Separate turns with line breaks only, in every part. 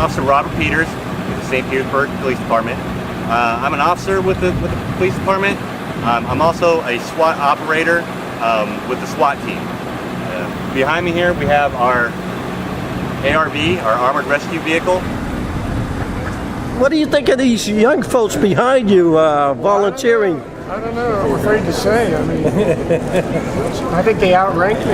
Officer Robert Peters with the St. Petersburg Police Department. I'm an officer with the police department. I'm also a SWAT operator with the SWAT team. Behind me here we have our ARV, our Armored Rescue Vehicle.
What do you think of these young folks behind you volunteering?
I don't know. I'm afraid to say. I mean, I think they outrank me.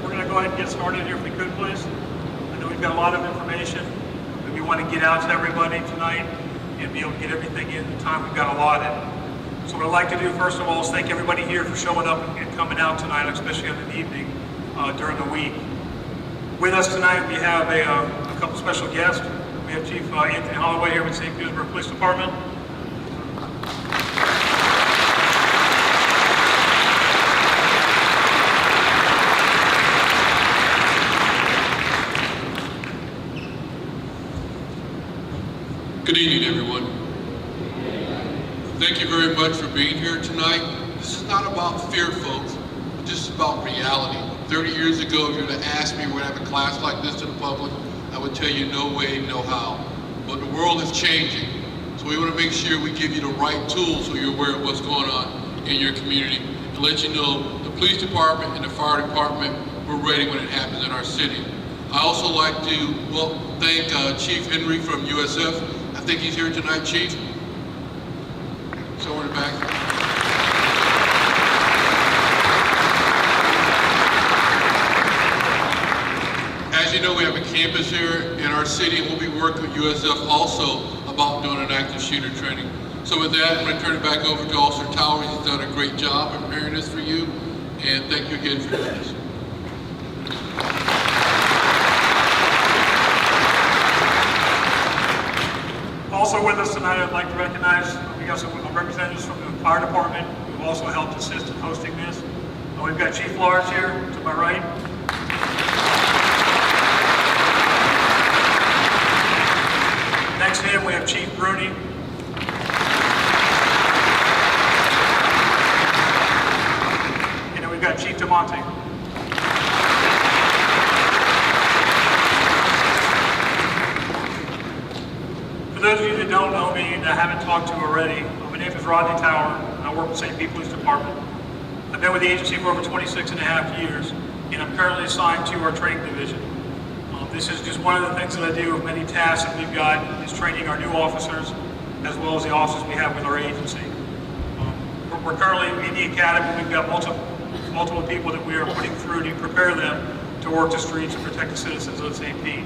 We're going to go ahead and get started here if we could, please. I know we've got a lot of information that we want to get out to everybody tonight and be able to get everything in the time we've got allotted. So what I'd like to do first of all is thank everybody here for showing up and coming out tonight, especially on the evening during the week. With us tonight we have a couple special guests. We have Chief Anthony Holloway here with St. Petersburg Police Department.
Good evening, everyone. Thank you very much for being here tonight. This is not about fear, folks, but just about reality. 30 years ago, if you were to ask me would I have a class like this to the public, I would tell you no way, no how. But the world is changing, so we want to make sure we give you the right tools so you're aware of what's going on in your community and let you know the police department and the fire department, we're ready when it happens in our city. I also like to thank Chief Henry from USF. I think he's here tonight, Chief. Somewhere in the back. As you know, we have a campus here in our city, and we'll be working with USF also about doing an active shooter training. So with that, I'm going to turn it back over to Officer Towers. He's done a great job in preparing this for you, and thank you again for doing this.
Also with us tonight, I'd like to recognize we got some representatives from the fire department who also helped assist in hosting this. We've got Chief Lars here to my right. Next to him we have Chief Bruni. And then we've got Chief DeMonte. For those of you that don't know me and I haven't talked to already, my name is Rodney Tower, and I work with St. Pete Police Department. I've been with the agency for over 26 and a half years, and I'm currently assigned to our training division. This is just one of the things that I do with many tasks that we've got, is training our new officers, as well as the officers we have with our agency. We're currently in the academy. We've got multiple people that we are putting through to prepare them to work the streets and protect the citizens of St. Pete.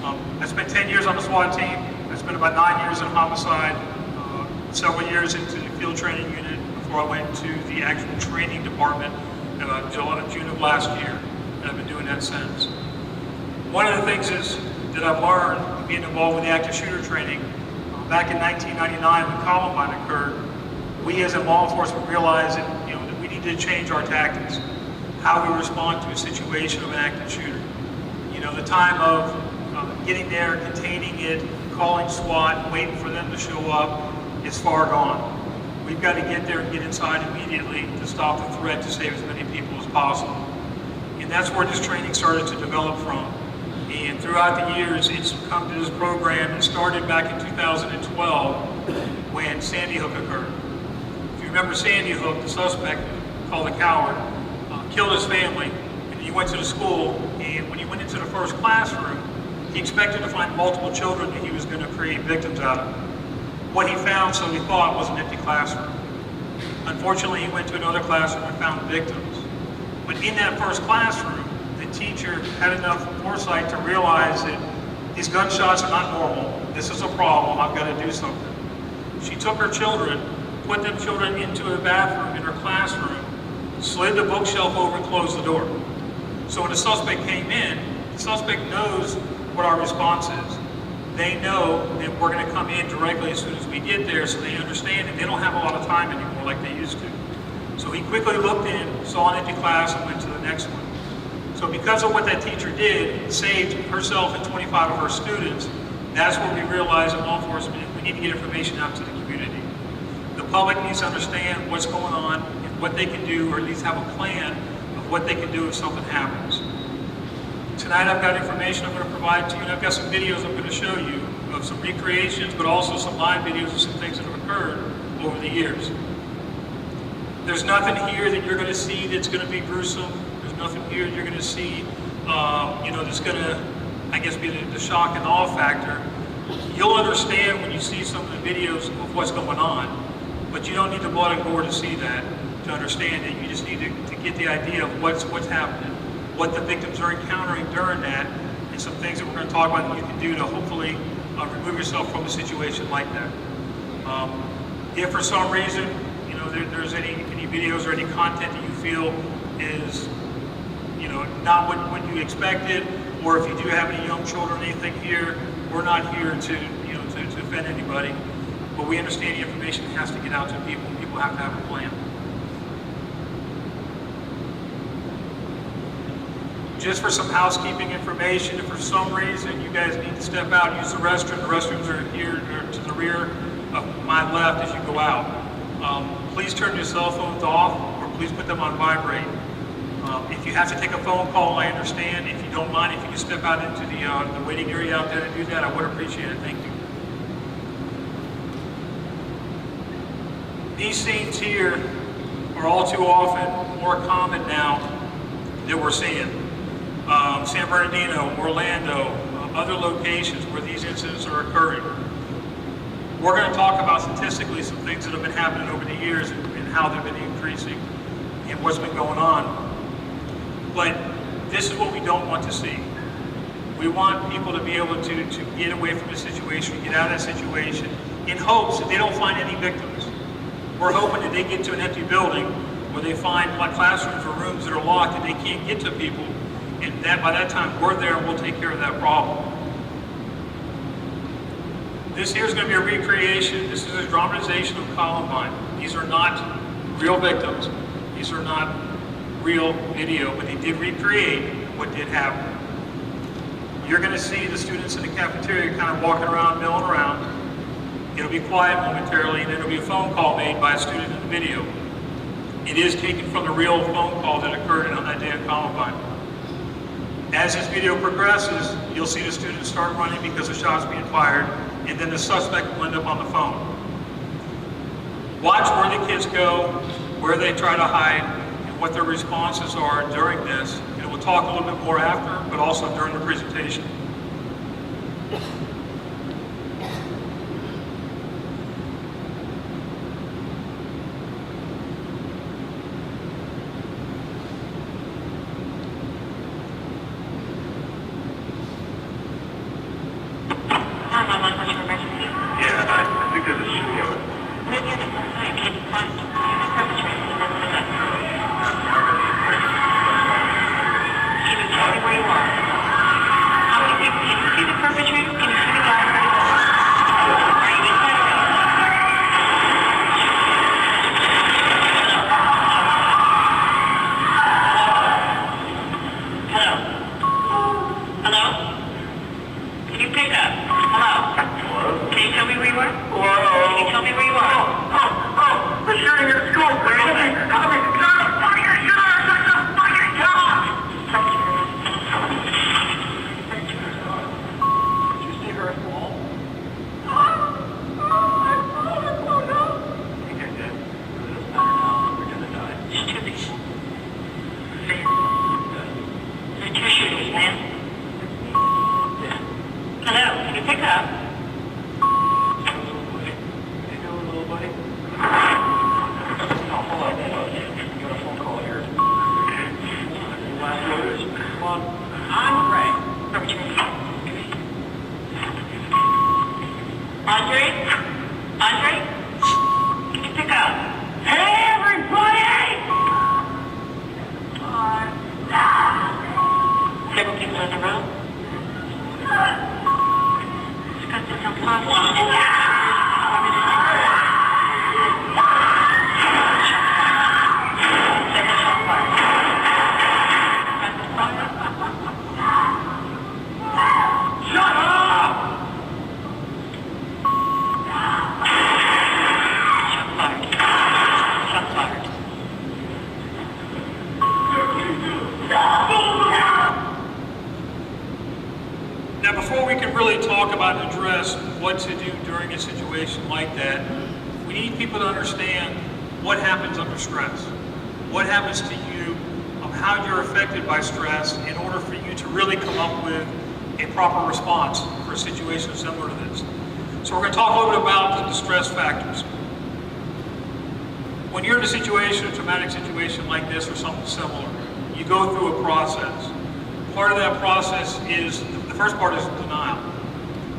I spent 10 years on the SWAT team. I spent about 9 years in homicide, several years into the field training unit before I went to the actual training department in June of last year, and I've been doing that since. One of the things that I've learned being involved with the active shooter training, back in 1999 when Columbine occurred, we as a law enforcement realized that we need to change our tactics, how we respond to a situation of an active shooter. The time of getting there, containing it, calling SWAT, waiting for them to show up is far gone. We've got to get there and get inside immediately to stop the threat to save as many people as possible. And that's where this training started to develop from. And throughout the years, it's come to this program. It started back in 2012 when Sandy Hook occurred. If you remember Sandy Hook, the suspect, called a coward, killed his family, and he went to the school, and when he went into the first classroom, he expected to find multiple children that he was going to create victims out of. What he found, so he thought, was an empty classroom. Unfortunately, he went to another classroom and found victims. But in that first classroom, the teacher had enough foresight to realize that these gunshots are not normal. This is a problem. I've got to do something. She took her children, put them children into a bathroom in her classroom, slid the bookshelf over and closed the door. So when the suspect came in, the suspect knows what our response is. They know that we're going to come in directly as soon as we get there, so they understand that they don't have a lot of time anymore like they used to. So he quickly looked in, saw an empty class, and went to the next one. So because of what that teacher did, saved herself and 25 of her students, that's where we realized in law enforcement, we need to get information out to the community. The public needs to understand what's going on and what they can do, or at least have a plan of what they can do if something happens. Tonight I've got information I'm going to provide to you, and I've got some videos I'm going to show you of some recreations, but also some live videos of some things that have occurred over the years. There's nothing here that you're going to see that's going to be gruesome. There's nothing here that you're going to see, that's going to, I guess, be the shock and awe factor. You'll understand when you see some of the videos of what's going on, but you don't need the blood and gore to see that, to understand it. You just need to get the idea of what's happening, what the victims are encountering during that, and some things that we're going to talk about that you can do to hopefully remove yourself from a situation like that. If for some reason, there's any videos or any content that you feel is, not what you expected, or if you do have any young children, anything here, we're not here to offend anybody, but we understand the information has to get out to people. People have to have a plan. Just for some housekeeping information, if for some reason you guys need to step out, use the restrooms are here or to the rear of my left as you go out. Please turn your cell phones off, or please put them on vibrate. If you have to take a phone call, I understand. If you don't mind, if you can step out into the waiting area out there and do that, I would appreciate it. Thank you. These scenes here are all too often more common now that we're seeing. San Bernardino, Orlando, other locations where these incidents are occurring. We're going to talk about statistically some things that have been happening over the years and how they've been increasing and what's been going on. But this is what we don't want to see. We want people to be able to get away from the situation, get out of that situation, in hopes that they don't find any victims. We're hoping that they get to an empty building where they find classrooms or rooms that are locked and they can't get to people, and that by that time we're there and we'll take care of that problem. This here is going to be a recreation. This is a dramatization of Columbine. These are not real victims. These are not real video, but they did recreate what did happen. You're going to see the students in the cafeteria kind of walking around, milling around. It'll be quiet momentarily, and then there'll be a phone call made by a student in the video. It is taken from the real phone call that occurred on that day at Columbine. As this video progresses, you'll see the students start running because the shot's being fired, and then the suspect will end up on the phone. Watch where the kids go, where they try to hide, and what their responses are during this. And we'll talk a little bit more after, but also during the presentation.
Perpetrator?
need people to understand what happens under stress, what happens to you, how you're affected by stress in order for you to really come up with a proper response for a situation similar to this. So we're going to talk a little bit about the stress factors. When you're in a situation, a traumatic situation like this or something similar, you go through a process. Part of that process is, the first part is denial.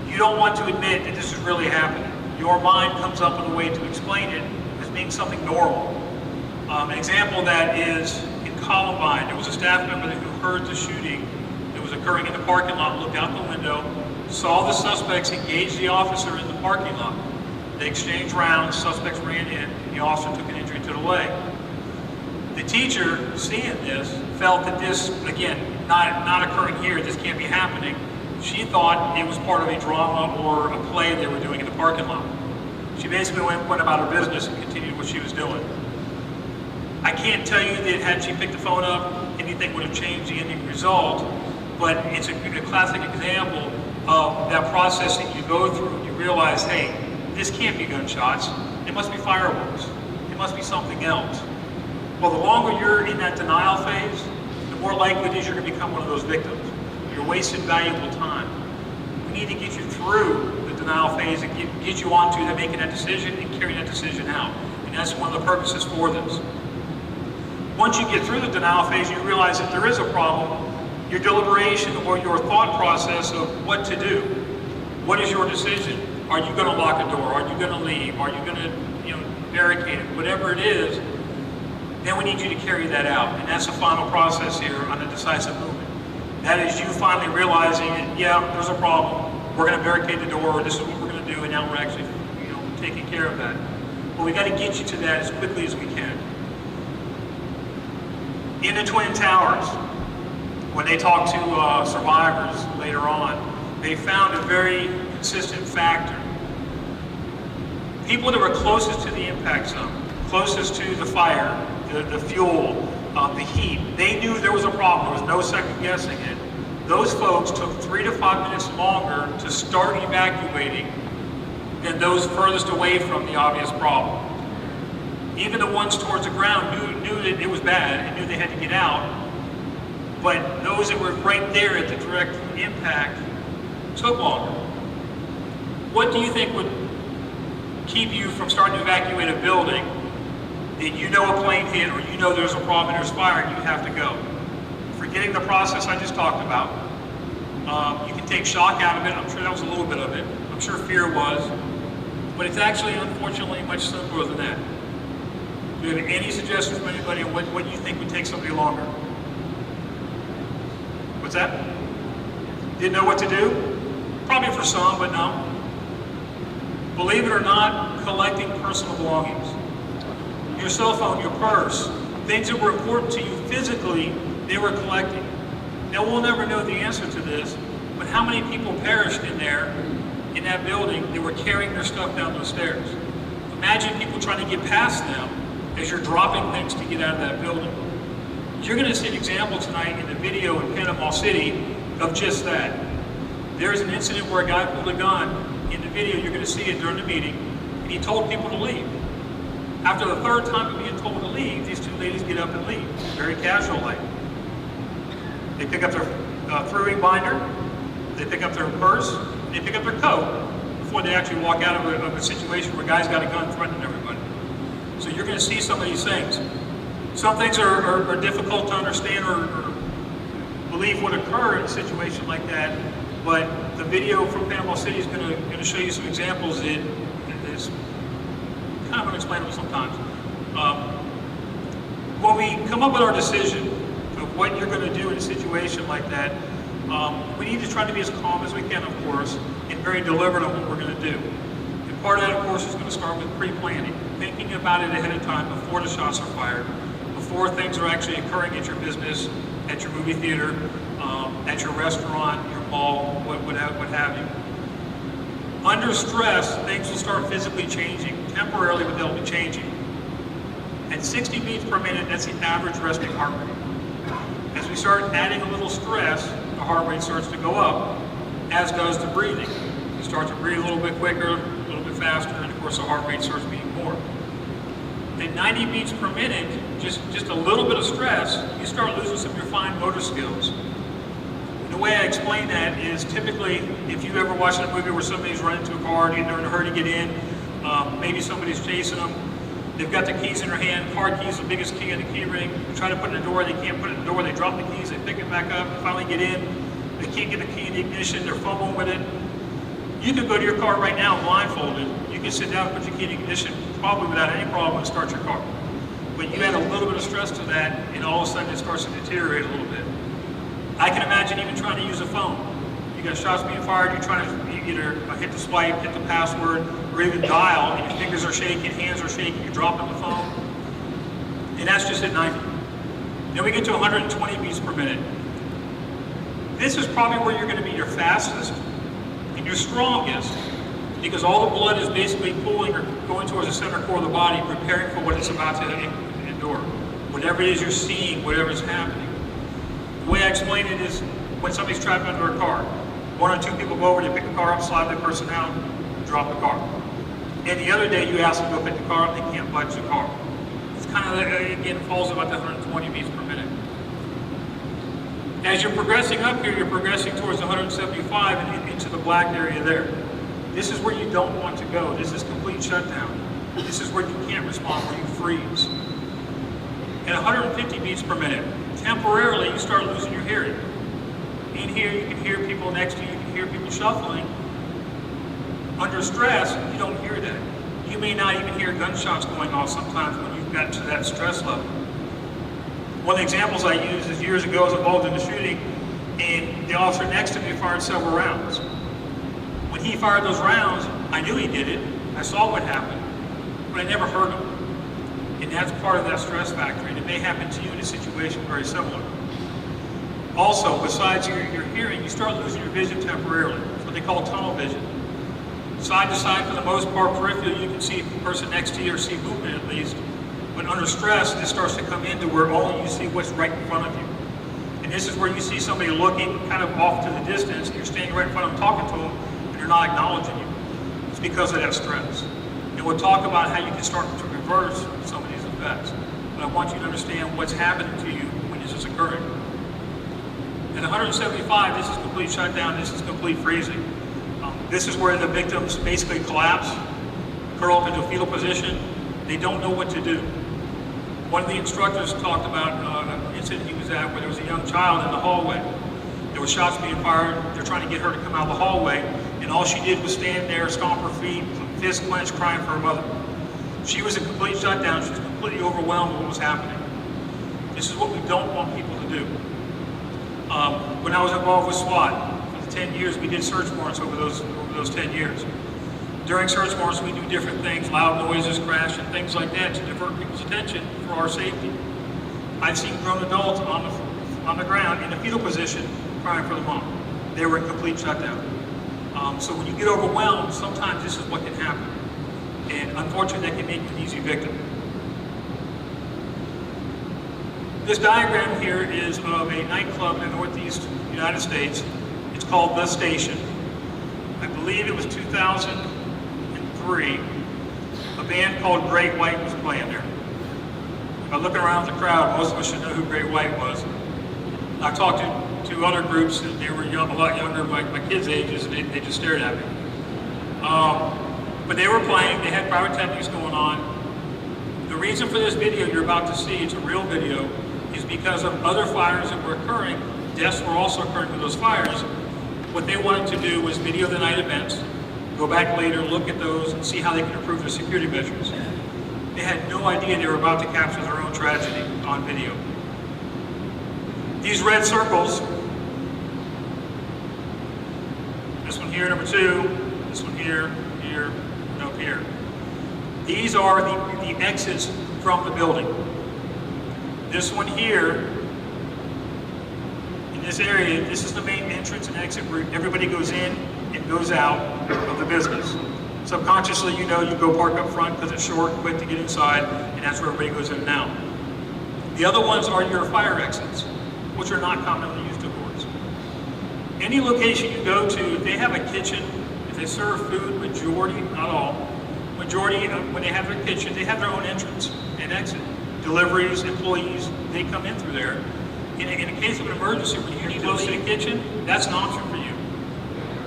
You don't want to admit that this is really happening. Your mind comes up with a way to explain it as being something normal. An example of that is in Columbine. There was a staff member who heard the shooting that was occurring in the parking lot, looked out the window, saw the suspects engage the officer in the parking lot. They exchanged rounds, suspects ran in, the officer took an injury to the leg. The teacher, seeing this, felt that this, again, not occurring here, this can't be happening. She thought it was part of a drama or a play they were doing in the parking lot. She basically went about her business and continued what she was doing. I can't tell you that had she picked the phone up, anything would have changed the ending result, but it's a classic example of that process that you go through. You realize, hey, this can't be gunshots. It must be fireworks. It must be something else. Well, the longer you're in that denial phase, the more likely it is you're going to become one of those victims. You're wasting valuable time. We need to get you through the denial phase and get you onto making that decision and carrying that decision out. And that's one of the purposes for this. Once you get through the denial phase, you realize that there is a problem. Your deliberation or your thought process of what to do. What is your decision? Are you going to lock a door? Are you going to leave? Are you going to, barricade it? Whatever it is, then we need you to carry that out. And that's the final process here on the decisive movement. That is you finally realizing, yeah, there's a problem. We're going to barricade the door, or this is what we're going to do, and now we're actually, taking care of that. But we got to get you to that as quickly as we can. In the Twin Towers, when they talked to survivors later on, they found a very consistent factor. People that were closest to the impact zone, closest to the fire, the fuel, the heat, they knew there was a problem. There was no second guessing it. Those folks took 3 to 5 minutes longer to start evacuating than those furthest away from the obvious problem. Even the ones towards the ground knew that it was bad and knew they had to get out, but those that were right there at the direct impact took longer. What do you think would keep you from starting to evacuate a building that you know a plane hit or you know there's a problem and there's fire and you have to go? Forgetting the process I just talked about. You can take shock out of it. I'm sure that was a little bit of it. I'm sure fear was. But it's actually, unfortunately, much simpler than that. Do you have any suggestions from anybody on what you think would take somebody longer? What's that? Didn't know what to do? Probably for some, but no. Believe it or not, collecting personal belongings. Your cell phone, your purse, things that were important to you physically, they were collecting. Now, we'll never know the answer to this, but how many people perished in there, in that building, that were carrying their stuff down those stairs? Imagine people trying to get past them as you're dropping things to get out of that building. You're going to see an example tonight in the video in Panama City of just that. There's an incident where a guy pulled a gun. In the video, you're going to see it during the meeting, and he told people to leave. After the third time of being told to leave, these two ladies get up and leave, very casually. They pick up their throwing binder, they pick up their purse, and they pick up their coat before they actually walk out of a situation where a guy's got a gun threatening everybody. So you're going to see some of these things. Some things are difficult to understand or believe would occur in a situation like that, but the video from Panama City is going to show you some examples that is kind of unexplainable sometimes. When we come up with our decision of what you're going to do in a situation like that, we need to try to be as calm as we can, of course, and very deliberate on what we're going to do. And part of that, of course, is going to start with pre-planning, thinking about it ahead of time before the shots are fired, before things are actually occurring at your business, at your movie theater, at your restaurant, your mall, what have you. Under stress, things will start physically changing, temporarily, but they'll be changing. At 60 beats per minute, that's the average resting heart rate. As we start adding a little stress, the heart rate starts to go up, as does the breathing. You start to breathe a little bit quicker, a little bit faster, and of course the heart rate starts being more. At 90 beats per minute, just a little bit of stress, you start losing some of your fine motor skills. The way I explain that is typically, if you ever watched a movie where somebody's running into a car, they're in a hurry to get in, maybe somebody's chasing them, they've got the keys in their hand, car keys, the biggest key in the key ring, they try to put it in the door, they can't put it in the door, they drop the keys, they pick it back up, finally get in, they can't get the key in the ignition, they're fumbling with it. You could go to your car right now blindfolded, you can sit down and put your key in the ignition probably without any problem and start your car. But you add a little bit of stress to that and all of a sudden it starts to deteriorate a little bit. I can imagine even trying to use a phone. You got shots being fired, you're trying to either hit the swipe, hit the password, or even dial, and your fingers are shaking, hands are shaking, you're dropping the phone. And that's just at 90. Then we get to 120 beats per minute. This is probably where you're going to be your fastest and your strongest, because all the blood is basically pulling or going towards the center core of the body, preparing for what it's about to endure. Whatever it is you're seeing, whatever is happening. The way I explain it is when somebody's trapped under a car, one or two people go over, they pick the car up, slide that person out, drop the car. And the other day you ask them to go pick the car up, they can't budge the car. It's kind of, again, falls about the 120 beats per minute. As you're progressing up here, you're progressing towards 175 and into the black area there. This is where you don't want to go. This is complete shutdown. This is where you can't respond, where you freeze. At 150 beats per minute, temporarily you start losing your hearing. In here you can hear people next to you, you can hear people shuffling. Under stress, you don't hear that. You may not even hear gunshots going off sometimes when you've got to that stress level. One of the examples I used is years ago I was involved in a shooting and the officer next to me fired several rounds. When he fired those rounds, I knew he did it, I saw what happened, but I never heard him. And that's part of that stress factor, and it may happen to you in a situation very similar. Also, besides your hearing, you start losing your vision temporarily. It's what they call tunnel vision. Side to side, for the most part, peripheral, you can see the person next to you or see movement at least. But under stress, this starts to come into where only you see what's right in front of you. And this is where you see somebody looking kind of off to the distance, and you're standing right in front of them talking to them, and they're not acknowledging you. It's because of that stress. And we'll talk about how you can start to reverse some of these effects. But I want you to understand what's happening to you when this is occurring. At 175, this is complete shutdown, this is complete freezing. This is where the victims basically collapse, curl up into a fetal position. They don't know what to do. One of the instructors talked about an incident he was at where there was a young child in the hallway. There were shots being fired. They're trying to get her to come out of the hallway, and all she did was stand there, stomp her feet, fist clenched, crying for her mother. She was in complete shutdown. She was completely overwhelmed with what was happening. This is what we don't want people to do. When I was involved with SWAT, for 10 years, we did search warrants over those 10 years. During search warrants, we do different things, loud noises, crash, and things like that to divert people's attention for our safety. I've seen grown adults on the ground in a fetal position crying for the mom. They were in complete shutdown. So when you get overwhelmed, sometimes this is what can happen. And unfortunately, that can make you an easy victim. This diagram here is of a nightclub in the Northeast United States. It's called The Station. I believe it was 2003. A band called Great White was playing there. By looking around the crowd, most of us should know who Great White was. I talked to other groups that they were young, a lot younger, my kids' ages, and they just stared at me. But they were playing, they had pyrotechnics going on. The reason for this video you're about to see, it's a real video, is because of other fires that were occurring. Deaths were also occurring with those fires. What they wanted to do was video the night events, go back later, look at those, and see how they can improve their security measures. They had no idea they were about to capture their own tragedy on video. These red circles, this one here, number 2, this one here, here, and up here. These are the exits from the building. This one here, in this area, this is the main entrance and exit route. Everybody goes in and goes out of the business. Subconsciously, you know you go park up front because it's short, quick to get inside, and that's where everybody goes in and out. The other ones are your fire exits, which are not commonly used, of course. Any location you go to, if they have a kitchen, if they serve food, majority, not all, majority of, when they have their kitchen, they have their own entrance and exit. Deliveries, employees, they come in through there. In a case of an emergency, when you need to go to the kitchen, that's an option for you.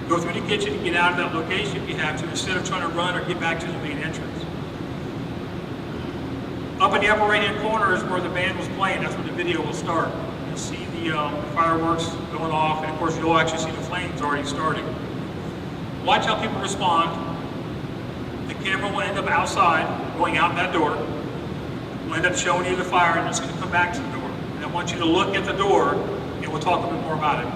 Go through the kitchen and get out of that location if you have to, instead of trying to run or get back to the main entrance. Up in the upper right-hand corner is where the band was playing. That's where the video will start. You'll see the fireworks going off, and of course you'll actually see the flames already starting. Watch how people respond. The camera will end up outside, going out that door. We'll end up showing you the fire, and it's going to come back to the door. And I want you to look at the door, and we'll talk a bit more about it.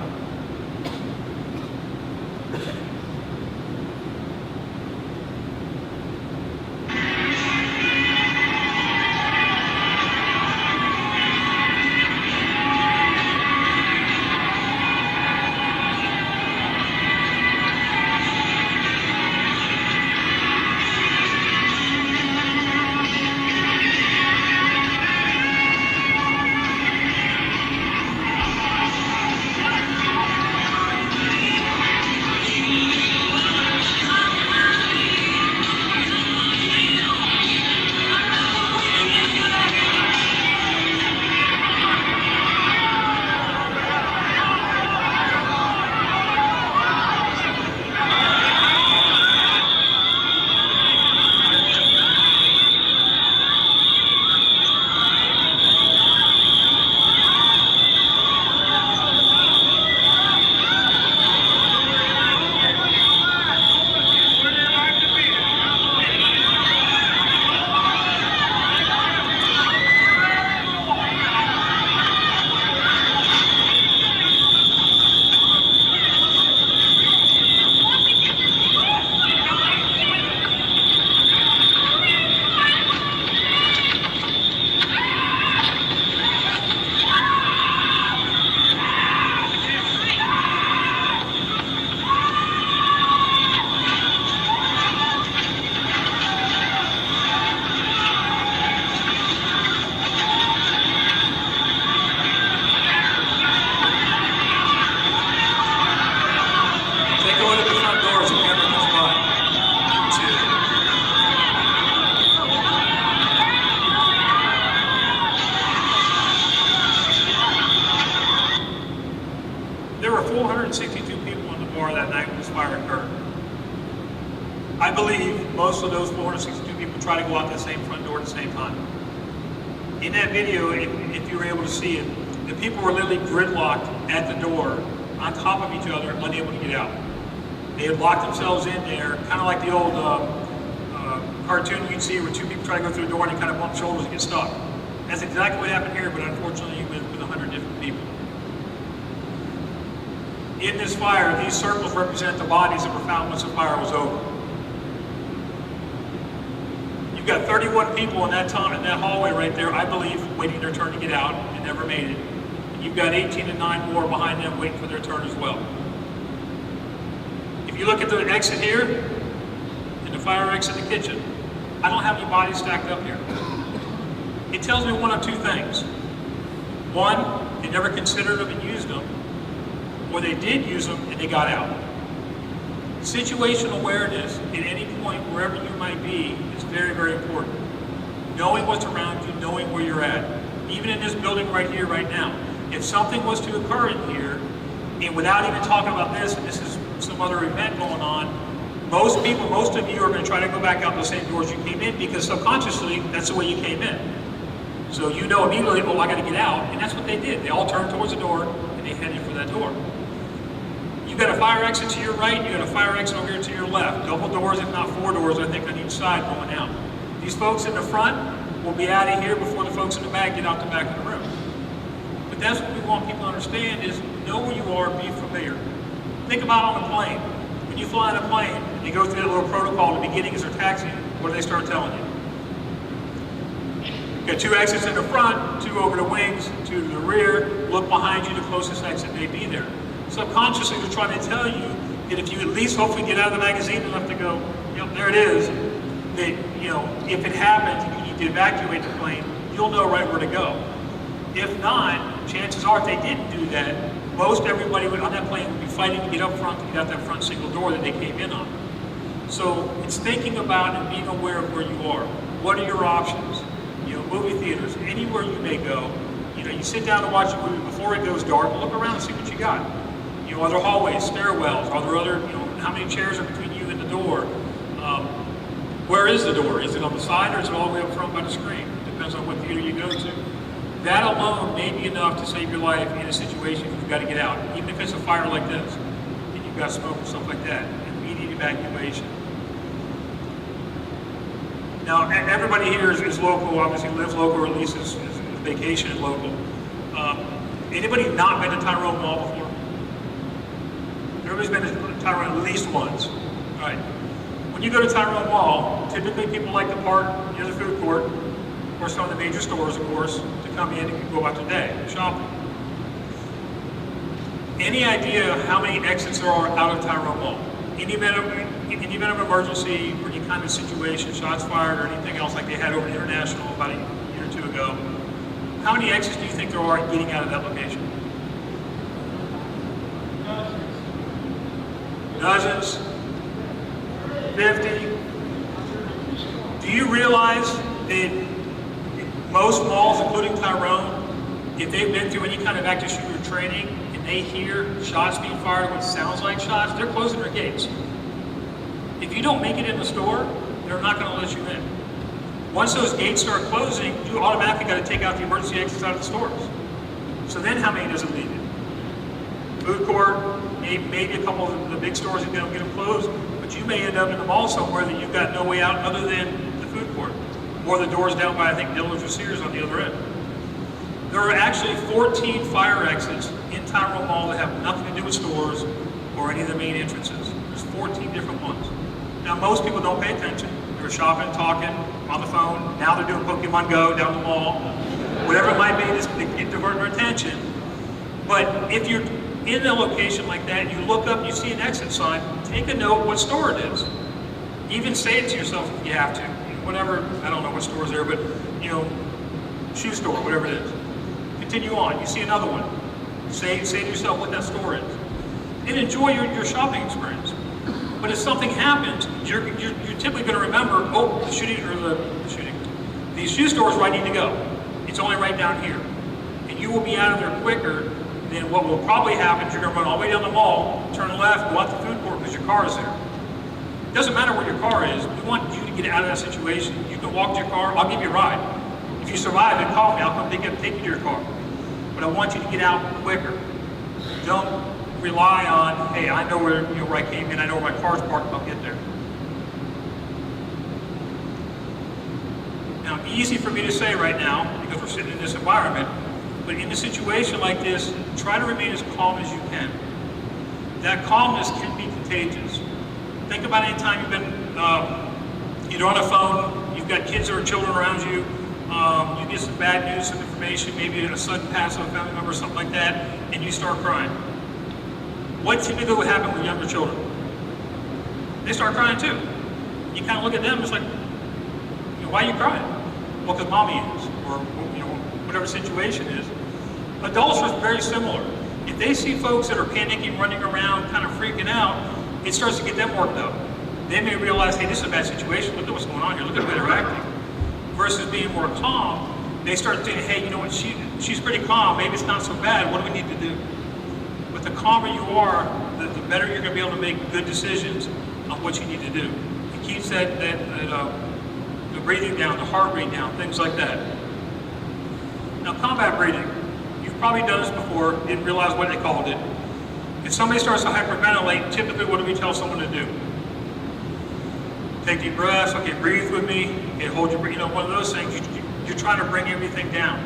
There were 462 people in the bar that night when this fire occurred. I believe most of those 462 people tried to go out that same front door at the same time. In that video, if you were able to see it, the people were literally gridlocked at the door, on top of each other, unable to get out. They had locked themselves in there, kind of like the old cartoon you'd see where two people try to go through the door and they kind of bump shoulders and get stuck. That's exactly what happened here, but unfortunately with 100 different people. In this fire, these circles represent the bodies that were found once the fire was over. You've got 31 people in that hallway right there, I believe, waiting their turn to get out and never made it. And you've got 18 and 9 more behind them waiting for their turn as well. If you look at the exit here, and the fire exit in the kitchen, I don't have any bodies stacked up here. It tells me one of two things. One, they never considered them and used them, or they did use them and they got out. Situational awareness at any point, wherever you might be, is very, very important. Knowing what's around you, knowing where you're at. Even in this building right here, right now. If something was to occur in here, and without even talking about this, and this is some other event going on, most people, most of you are going to try to go back out the same doors you came in because subconsciously, that's the way you came in. So you know immediately, oh, I got to get out, and that's what they did. They all turned towards the door, and they headed for that door. You've got a fire exit to your right, you've got a fire exit over here to your left. Double doors, if not 4 doors, I think, on each side going out. These folks in the front will be out of here before the folks in the back get out the back of the room. But that's what we want people to understand is know where you are, be familiar. Think about on a plane. When you fly on a plane, and you go through that little protocol at the beginning as they're taxiing, what do they start telling you? You've got 2 exits in the front, 2 over the wings, 2 to the rear, look behind you, the closest exit may be there. Subconsciously, they're trying to tell you that if you at least hopefully get out of the magazine enough to go, yep, there it is, that, you know, if it happens and you need to evacuate the plane, you'll know right where to go. If not, chances are if they didn't do that, most everybody on that plane would be fighting to get up front to get out that front single door that they came in on. So it's thinking about and being aware of where you are. What are your options? Movie theaters, anywhere you may go. You sit down to watch a movie before it goes dark, look around and see what you got. Are there hallways, stairwells? Are there other, how many chairs are between you and the door? Where is the door? Is it on the side or is it all the way up front by the screen? Depends on what theater you go to. That alone may be enough to save your life in a situation you've got to get out. Even if it's a fire like this, and you've got smoke and stuff like that. Immediate evacuation. Now, everybody here is local, obviously lives local, or at least is vacation local. Anybody not been to Tyrone Mall before? Everybody's been to Tyrone at least once. All right. When you go to Tyrone Mall, typically people like to park near the food court, or some of the major stores, of course, to come in and go about their day, shopping. Any idea how many exits there are out of Tyrone Mall? In the event of emergency or any kind of situation, shots fired or anything else like they had over International about a year or two ago, how many exits do you think there are getting out of that location? Dozens? 50? Do you realize that most malls, including Tyrone, if they've been through any kind of active shooter training and they hear shots being fired, what sounds like shots, they're closing their gates. If you don't make it in the store, they're not going to let you in. Once those gates start closing, you automatically got to take out the emergency exits out of the stores. So then how many does it leave? Food court, maybe a couple of the big stores that don't get them closed, but you may end up in the mall somewhere that you've got no way out other than the food court. Or the doors down by, I think, Dillard's or Sears on the other end. There are actually 14 fire exits in Tyrone Mall that have nothing to do with stores or any of the main entrances. There's 14 different ones. Now, most people don't pay attention. They're shopping, talking, on the phone. Now they're doing Pokemon Go down the mall. Whatever it might be, just to divert their attention. But if you're in a location like that, you look up, you see an exit sign, take a note what store it is. Even say it to yourself if you have to. Whatever, I don't know what store's there, but, shoe store, whatever it is. Continue on, you see another one. Say to yourself what that store is. And enjoy your shopping experience. But if something happens, you're typically going to remember, the shoe store is where I need to go. It's only right down here. And you will be out of there quicker than what will probably happen is you're going to run all the way down the mall, turn left, go out the food court because your car is there. It doesn't matter where your car is. We want you to get out of that situation. You can walk to your car. I'll give you a ride. If you survive it, call me. I'll come take you to your car. But I want you to get out quicker. Don't rely on, hey, I know where I came in. I know where my car's parked. I'll get there. Now, easy for me to say right now because we're sitting in this environment. But in a situation like this, try to remain as calm as you can. That calmness can be contagious. Think about any time you've been, you're on a phone, you've got kids or children around you, you get some bad news, some information, maybe a sudden pass of a family member, something like that, and you start crying. What typically would happen with younger children? They start crying too. You kind of look at them, it's like, why are you crying? Well, because mommy is, or whatever the situation is. Adults are very similar. If they see folks that are panicking, running around, kind of freaking out, it starts to get them worked up. They may realize, hey, this is a bad situation. Look at what's going on here. Look at the way they're acting. Versus being more calm, they start thinking, hey, you know what? She's pretty calm. Maybe it's not so bad. What do we need to do? But the calmer you are, the better you're going to be able to make good decisions on what you need to do. It keeps the breathing down, the heart rate down, things like that. Now, combat breathing. You've probably done this before. Didn't realize what they called it. If somebody starts to hyperventilate, typically what do we tell someone to do? Take deep breaths, okay, breathe with me, okay, hold your breath, one of those things, you're trying to bring everything down.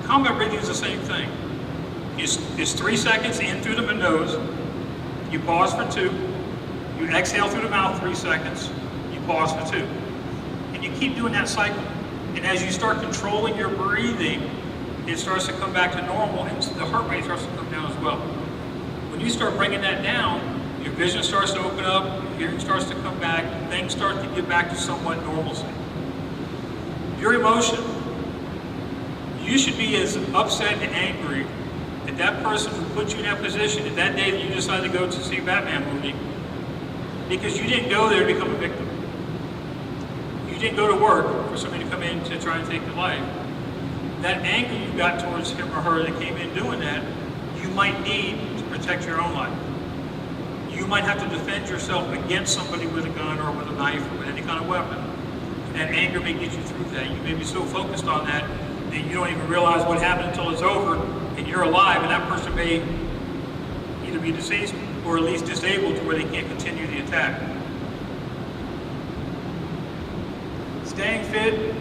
Combat breathing is the same thing. It's 3 seconds in through the nose, you pause for 2, you exhale through the mouth 3 seconds, you pause for 2. And you keep doing that cycle. And as you start controlling your breathing, it starts to come back to normal and the heart rate starts to come down as well. When you start bringing that down, your vision starts to open up, your hearing starts to come back, things start to get back to somewhat normalcy. Your emotion, you should be as upset and angry that that person who put you in that position, that day that you decided to go to see a Batman movie, because you didn't go there to become a victim. You didn't go to work for somebody to come in to try and take your life. That anger you got towards him or her that came in doing that, you might need to protect your own life. You might have to defend yourself against somebody with a gun or with a knife or with any kind of weapon. And that anger may get you through that. You may be so focused on that that you don't even realize what happened until it's over and you're alive, and that person may either be deceased or at least disabled to where they can't continue the attack. Staying fit,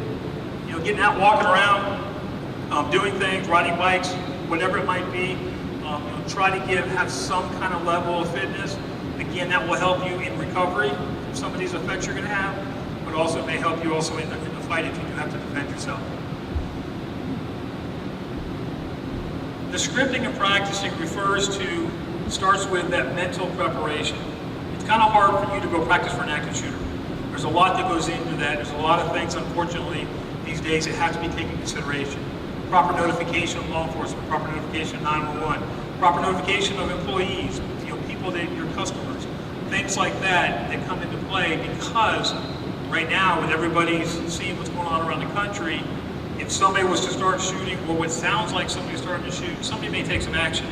getting out, walking around, doing things, riding bikes, whatever it might be. Try to have some kind of level of fitness. Again, that will help you in recovery from some of these effects you're going to have, but also may help you also in the fight if you do have to defend yourself. The scripting and practicing starts with that mental preparation. It's kind of hard for you to go practice for an active shooter. There's a lot that goes into that. There's a lot of things, unfortunately, these days that have to be taken into consideration. Proper notification of law enforcement, proper notification of 911, proper notification of employees, people that your customers, things like that come into play because right now, with everybody seeing what's going on around the country, if somebody was to start shooting, or what sounds like somebody's starting to shoot, somebody may take some action.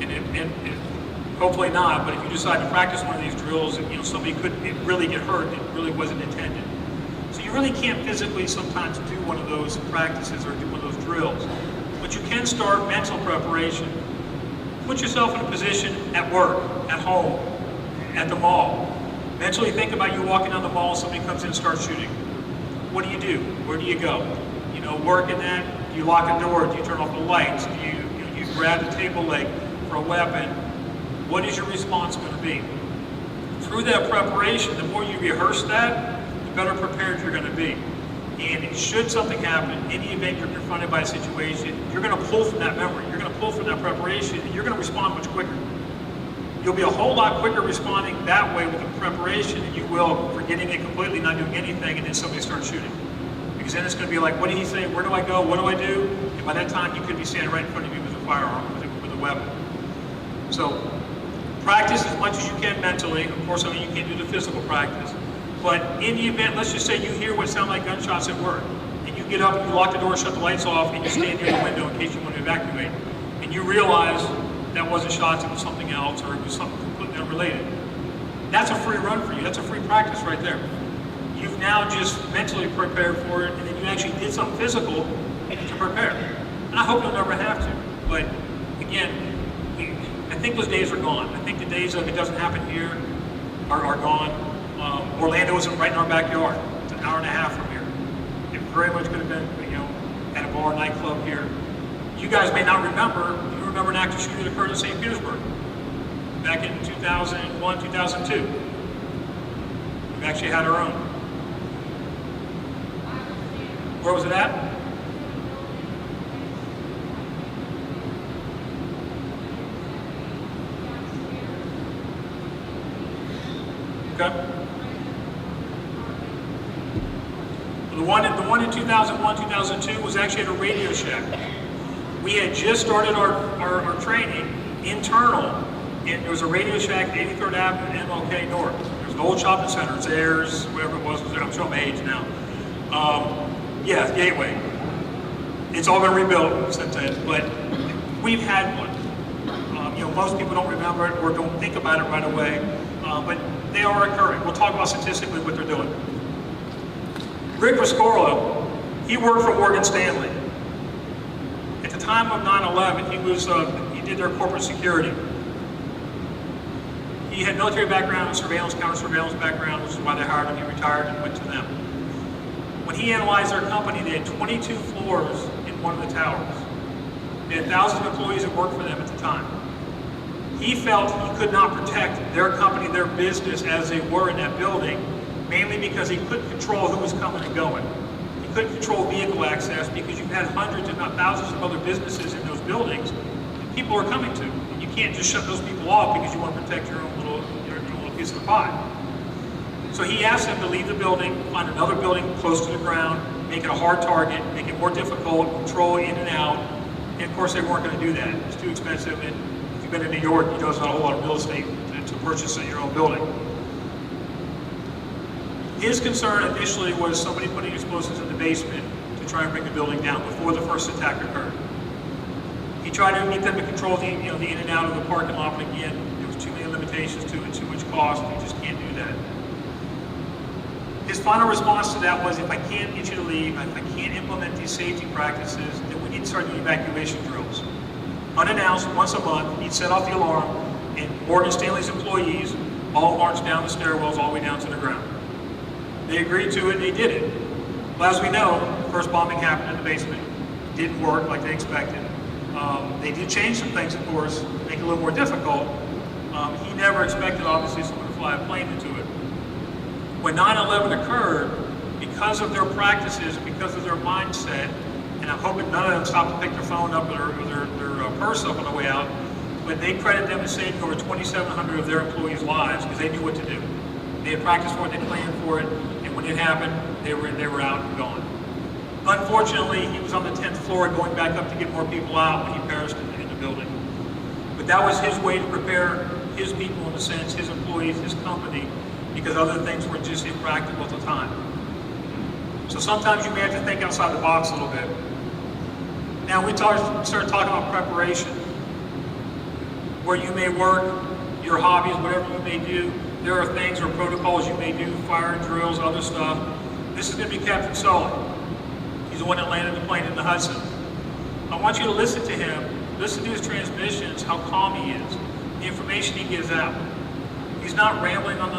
And hopefully not, but if you decide to practice one of these drills, somebody could really get hurt. It really wasn't intended. So you really can't physically sometimes do one of those practices or do one of those drills. But you can start mental preparation. Put yourself in a position at work, at home, at the mall. Mentally think about you walking down the mall, somebody comes in and starts shooting. What do you do? Where do you go? Work in that? Do you lock a door? Do you turn off the lights? Do you grab the table leg for a weapon? What is your response going to be? Through that preparation, the more you rehearse that, the better prepared you're going to be. And should something happen, any event you're confronted by a situation, you're going to pull from that memory, you're going to pull from that preparation, and you're going to respond much quicker. You'll be a whole lot quicker responding that way with the preparation than you will forgetting it completely, not doing anything, and then somebody starts shooting. Because then it's going to be like, what did he say? Where do I go? What do I do? And by that time, he could be standing right in front of you with a firearm, with a weapon. So practice as much as you can mentally. Of course, you can't do the physical practice. But in the event, let's just say you hear what sound like gunshots at work, and you get up, you lock the door, shut the lights off, and you stand near the window in case you want to evacuate, and you realize that wasn't shots, it was something else, or it was something completely unrelated. That's a free run for you. That's a free practice right there. You've now just mentally prepared for it, and then you actually did something physical to prepare. And I hope you'll never have to. But again, I think those days are gone. I think the days of it doesn't happen here are gone. Orlando isn't right in our backyard. It's an hour and a half from here. It very much could have been, at a bar, nightclub here. You guys may not remember. You remember an active shooting that occurred in St. Petersburg back in 2001, 2002. We've actually had our own. Where was it at? Okay. The one in 2001, 2002 was actually at a Radio Shack. We had just started our training internal. There was a Radio Shack at 83rd Avenue and MLK North. There was an old shopping center, Zayre's, whatever it was there. I'm showing my age now. Yeah, Gateway. It's all been rebuilt since then, but we've had one. Most people don't remember it or don't think about it right away, but they are occurring. We'll talk about statistically what they're doing. Rick Riscolo, he worked for Morgan Stanley. At the time of 9/11, he did their corporate security. He had military background, surveillance, counter-surveillance background, which is why they hired him. He retired and went to them. When he analyzed their company, they had 22 floors in one of the towers. They had thousands of employees that worked for them at the time. He felt he could not protect their company, their business as they were in that building, mainly because he couldn't control who was coming and going. He couldn't control vehicle access because you had hundreds, if not thousands of other businesses in those buildings that people are coming to. And you can't just shut those people off because you want to protect your own little piece of the pie. So he asked them to leave the building, find another building close to the ground, make it a hard target, make it more difficult, control in and out. And of course they weren't going to do that. It's too expensive. And if you've been in New York, you know there's not a whole lot of real estate to purchase in your own building. His concern initially was somebody putting explosives in the basement to try and bring the building down before the first attack occurred. He tried to get them to control the in and out of the parking lot, but again, there was too many limitations to it, too much cost. You just can't do that. His final response to that was, if I can't get you to leave, if I can't implement these safety practices, then we need to start doing evacuation drills. Unannounced, once a month, he'd set off the alarm, and Morgan Stanley's employees all marched down the stairwells all the way down to the ground. They agreed to it, they did it. Well, as we know, the first bombing happened in the basement. It didn't work like they expected. They did change some things, of course, to make it a little more difficult. He never expected, obviously, someone to fly a plane into it. When 9/11 occurred, because of their practices, because of their mindset, and I'm hoping none of them stopped to pick their phone up or their purse up on the way out, but they credit them as saving over 2,700 of their employees' lives because they knew what to do. They had practiced for it, they planned for it, and when it happened, they were out and gone. Unfortunately, he was on the 10th floor going back up to get more people out when he perished in the building. But that was his way to prepare his people, in a sense, his employees, his company, because other things were just impractical at the time. So sometimes you may have to think outside the box a little bit. Now we started talking about preparation. Where you may work, your hobbies, whatever you may do, there are things or protocols you may do, fire drills, other stuff. This is going to be Captain Sully. He's the one that landed the plane in the Hudson. I want you to listen to him, listen to his transmissions, how calm he is, the information he gives out. He's not rambling on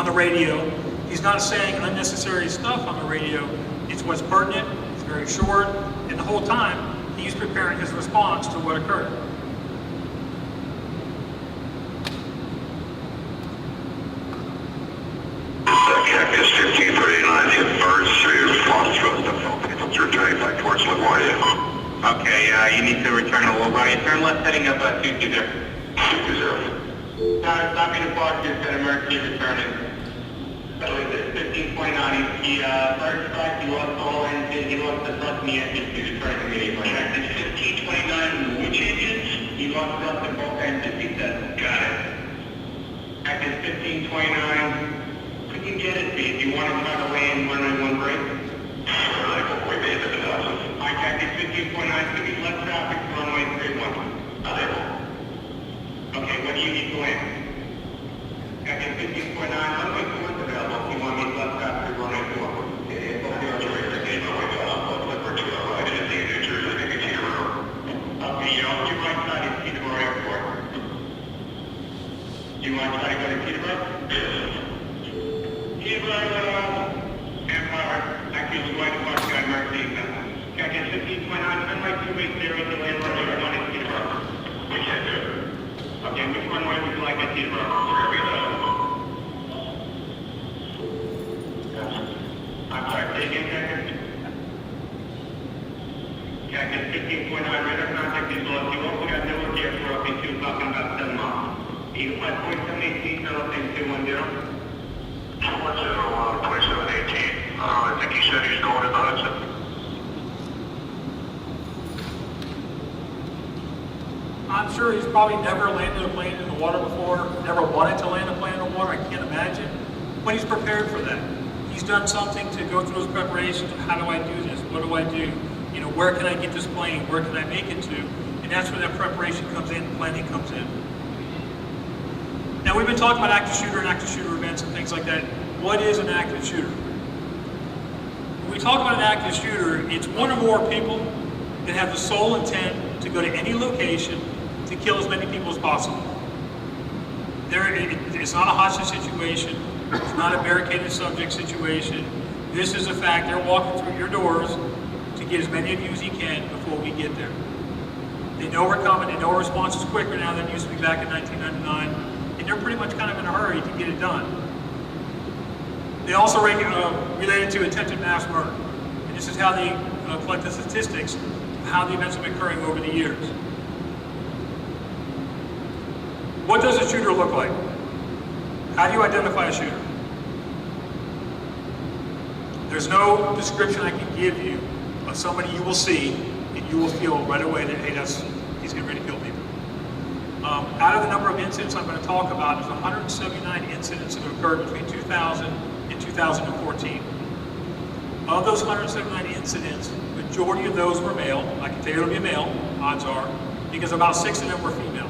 the radio. He's not saying unnecessary stuff on the radio. It's what's pertinent, it's very short, and the whole time he's preparing his response to what occurred.
Cactus 1539, hit birds through Foxtrot, the focus, returning back towards LaGuardia.
Okay, you need to return to LaGuardia. Turn left heading up 220.
220.
Stop me to Foxtrot, got emergency returning. 1529, he first strike, he lost all engine, he lost the thrust in the engine, he's returning immediately.
Cactus 1529, which engines?
He lost thrust in both engines, he said.
Got it.
Cactus 1529. We can get it, if you want to try to land one break.
We made the announcement.
Alright, Cactus 1529, give me left traffic, runway 31. Okay, what do you need to land? Cactus 1529, runway 4 is available, if you want me left traffic, runway 4. Okay, you're off your right side of Peterborough Airport. Do you want to try to go to Peterborough? Peterborough, Empire, actually we're going to Foxtrot Emergency. Cactus 1529, runway 280 to land runway 1 in Peterborough.
We can't do it.
Okay, which runway would you like at Peterborough? I'm sorry, say again, Cactus? Cactus 1529, radar contact is lost. You also got Newark Airport up in 2 o'clock in about 7 miles. Eagle 5.718, Philippines 210.
2718. I think he said he's going to the Hudson.
I'm sure he's probably never landed a plane in the water before, never wanted to land a plane in the water, I can't imagine. But he's prepared for that. He's done something to go through his preparations. How do I do this? What do I do? You know, where can I get this plane? Where can I make it to? And that's where that preparation comes in, planning comes in. Now we've been talking about active shooter and active shooter events and things like that. What is an active shooter? When we talk about an active shooter, it's one or more people that have the sole intent to go to any location to kill as many people as possible. It's not a hostage situation. It's not a barricaded subject situation. This is a fact. They're walking through your doors to get as many of you as he can before we get there. They know we're coming. They know our response is quicker now than it used to be back in 1999. And they're pretty much kind of in a hurry to get it done. They also related to attempted mass murder. And this is how they collect the statistics of how the events have been occurring over the years. What does a shooter look like? How do you identify a shooter? There's no description I can give you of somebody you will see and you will feel right away that, hey, he's getting ready to kill people. Out of the number of incidents I'm going to talk about, there's 179 incidents that occurred between 2000 and 2014. Of those 179 incidents, the majority of those were male. I can tell you it'll be a male, odds are, because about 6 of them were female.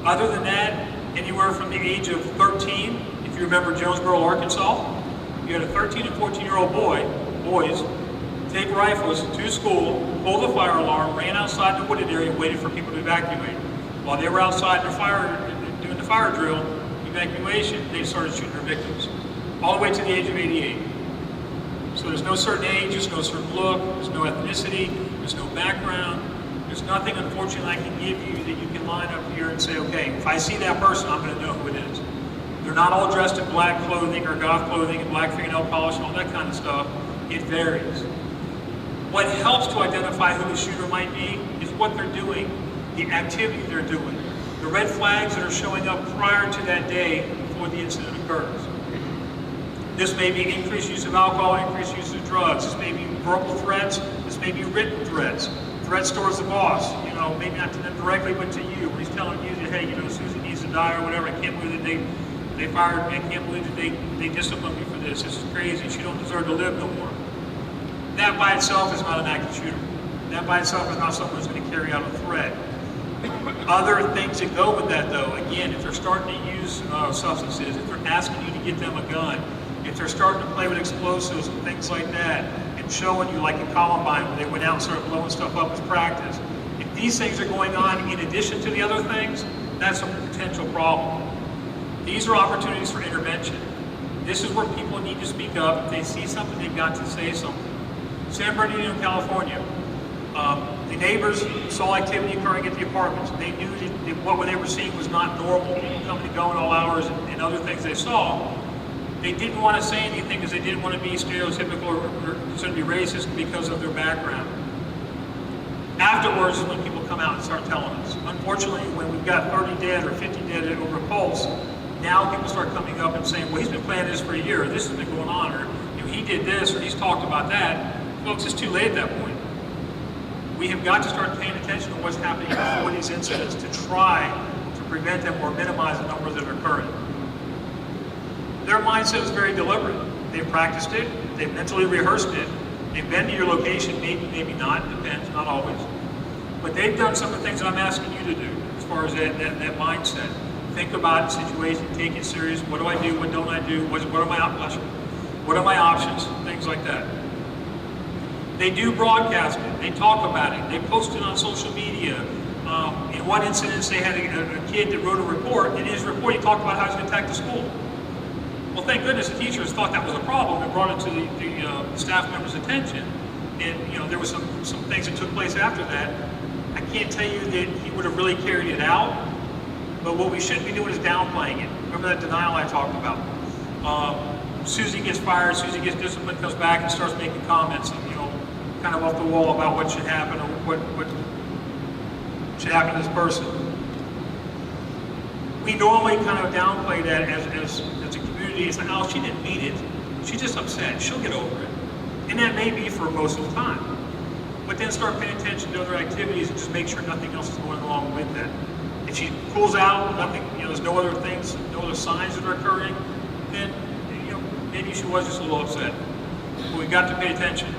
Other than that, anywhere from the age of 13, if you remember Jonesboro, Arkansas, you had a 13 and 14-year-old boys, take rifles to school, pulled the fire alarm, ran outside the wooded area, and waited for people to evacuate. While they were outside doing the fire drill, evacuation, they started shooting their victims, all the way to the age of 88. So there's no certain age, there's no certain look, there's no ethnicity, there's no background. There's nothing, unfortunately, I can give you that you can line up here and say, okay, if I see that person, I'm going to know who it is. They're not all dressed in black clothing or goth clothing and black fingernail polish and all that kind of stuff. It varies. What helps to identify who the shooter might be is what they're doing, the activity they're doing, the red flags that are showing up prior to that day before the incident occurs. This may be increased use of alcohol, increased use of drugs. This may be verbal threats. This may be written threats. Threats towards the boss, maybe not to them directly, but to you. When he's telling you that, hey, Susan needs to die or whatever. I can't believe that they fired me. I can't believe that they disciplined me for this. This is crazy. She don't deserve to live no more. That by itself is not an active shooter. That by itself is not someone who's going to carry out a threat. Other things that go with that, though, again, if they're starting to use substances, if they're asking you to get them a gun, if they're starting to play with explosives and things like that, and showing you, like in Columbine, where they went out and started blowing stuff up as practice, if these things are going on in addition to the other things, that's a potential problem. These are opportunities for intervention. This is where people need to speak up. If they see something, they've got to say something. San Bernardino, California, the neighbors saw activity occurring at the apartments. They knew that what they were seeing was not normal. People coming and going all hours and other things they saw. They didn't want to say anything because they didn't want to be stereotypical or considered to be racist because of their background. Afterwards is when people come out and start telling us. Unfortunately, when we've got 30 dead or 50 dead over Pulse, now people start coming up and saying, well, he's been planning this for a year, or this has been going on, or he did this, or he's talked about that. Folks, it's too late at that point. We have got to start paying attention to what's happening before these incidents to try to prevent them or minimize the numbers that are occurring. Their mindset is very deliberate. They've practiced it, they've mentally rehearsed it, they've been to your location, maybe not, depends, not always. But they've done some of the things that I'm asking you to do as far as that mindset. Think about the situation, take it serious. What do I do? What don't I do? What are my options? Things like that. They do broadcast it. They talk about it. They post it on social media. In one incident, they had a kid that wrote a report. In his report, he talked about how he's going to attack the school. Well, thank goodness the teachers thought that was a problem and brought it to the staff members' attention. And there was some things that took place after that. I can't tell you that he would have really carried it out, but what we shouldn't be doing is downplaying it. Remember that denial I talked about? Susie gets fired, Susie gets disciplined, comes back and starts making comments, kind of off the wall about what should happen or what should happen to this person. We normally kind of downplay that as a community. It's like, oh, she didn't mean it. She's just upset. She'll get over it. And that may be for most of the time. But then start paying attention to other activities and just make sure nothing else is going along with that. If she pulls out, nothing, there's no other things, no other signs that are occurring, then maybe she was just a little upset. But we've got to pay attention.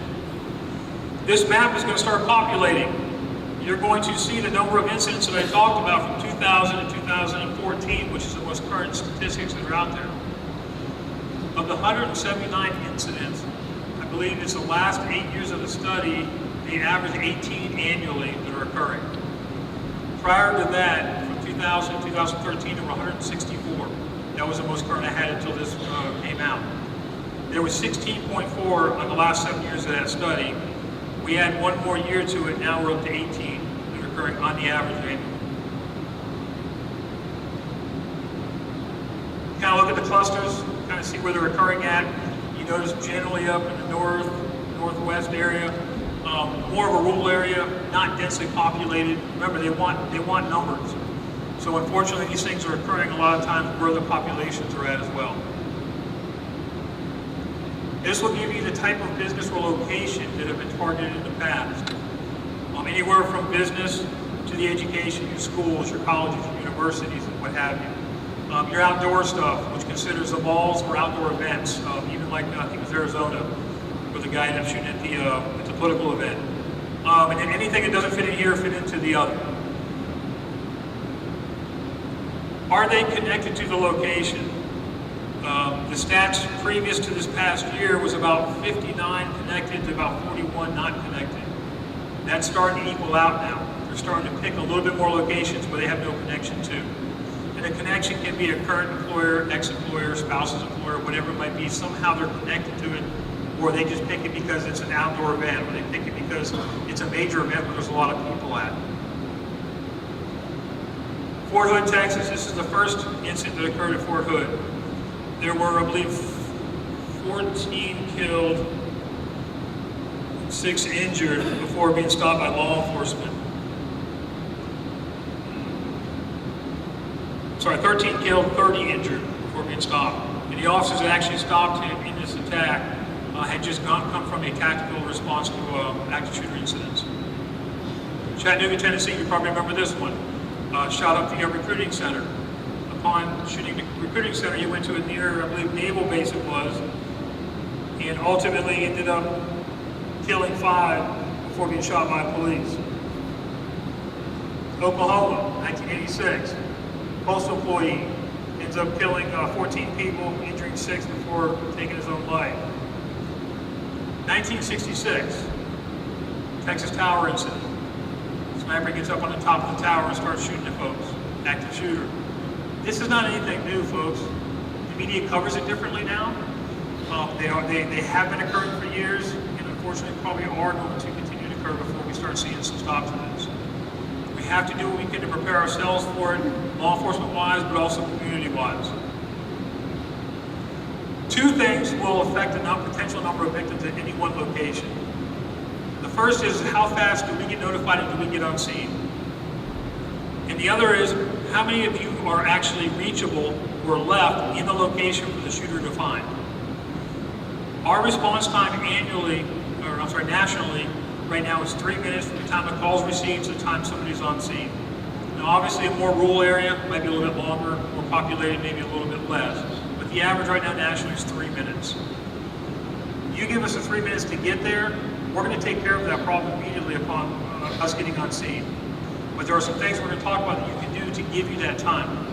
This map is going to start populating. You're going to see the number of incidents that I talked about from 2000 to 2014, which is the most current statistics that are out there. Of the 179 incidents, I believe it's the last 8 years of the study, they average 18 annually that are occurring. Prior to that, from 2000 to 2013, there were 164. That was the most current I had until this came out. There was 16.4 on the last 7 years of that study. We add one more year to it, now we're up to 18 that are occurring on the average rate. Kind of look at the clusters, kind of see where they're occurring at. You notice generally up in the northwest area, more of a rural area, not densely populated. Remember, they want numbers. So unfortunately, these things are occurring a lot of times where the populations are at as well. This will give you the type of business or location that have been targeted in the past. Anywhere from business to the education, your schools, your colleges, your universities, and what have you. Your outdoor stuff, which considers the malls for outdoor events, even like I think it was Arizona, where the guy ended up shooting at the political event. And then anything that doesn't fit in here fit into the other. Are they connected to the location? The stats previous to this past year was about 59 connected to about 41 not connected. That's starting to equal out now. They're starting to pick a little bit more locations where they have no connection to. And a connection can be a current employer, ex-employer, spouse's employer, whatever it might be. Somehow they're connected to it, or they just pick it because it's an outdoor event, or they pick it because it's a major event where there's a lot of people at. Fort Hood, Texas. This is the first incident that occurred at Fort Hood. There were, I believe, 14 killed, 6 injured before being stopped by law enforcement. Sorry, 13 killed, 30 injured before being stopped. And the officers that actually stopped him in this attack had just come from a tactical response to active shooter incidents. Chattanooga, Tennessee, you probably remember this one. Shot up the recruiting center. Upon shooting the recruiting center, he went to a near, I believe, naval base it was, and ultimately ended up killing 5 before being shot by police. Oklahoma, 1986. Postal employee ends up killing 14 people, injuring 6 before taking his own life. 1966, Texas Tower incident. Sniper gets up on the top of the tower and starts shooting at folks. Active shooter. This is not anything new, folks. The media covers it differently now. They have been occurring for years, and unfortunately probably are going to continue to occur before we start seeing some stops to this. We have to do what we can to prepare ourselves for it, law enforcement-wise, but also community-wise. 2 things will affect the potential number of victims at any one location. The first is how fast do we get notified and do we get on scene? And the other is how many of you are actually reachable or left in the location for the shooter to find? Our response time nationally, right now is 3 minutes from the time the call's received to the time somebody's on scene. Now obviously a more rural area might be a little bit longer, more populated, maybe a little bit less. But the average right now nationally is 3 minutes. You give us the 3 minutes to get there, we're going to take care of that problem immediately upon us getting on scene. But there are some things we're going to talk about that you can do to give you that time.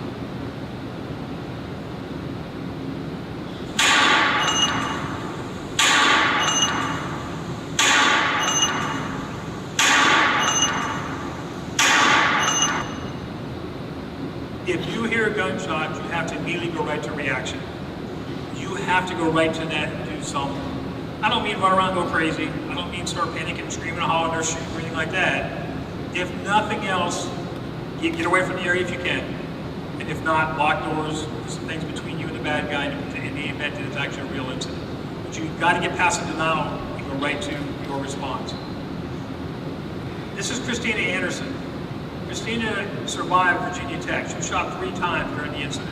If you hear a gunshot, you have to immediately go right to reaction. You have to go right to that and do something. I don't mean run around and go crazy. I don't mean start panicking and screaming and hollering or shooting or anything like that. If nothing else, you get away from the area if you can. And if not, lock doors, put some things between you and the bad guy in the event that it's actually a real incident. But you've got to get past the denial and go right to your response. This is Christina Anderson. Christina survived Virginia Tech. She was shot 3 times during the incident.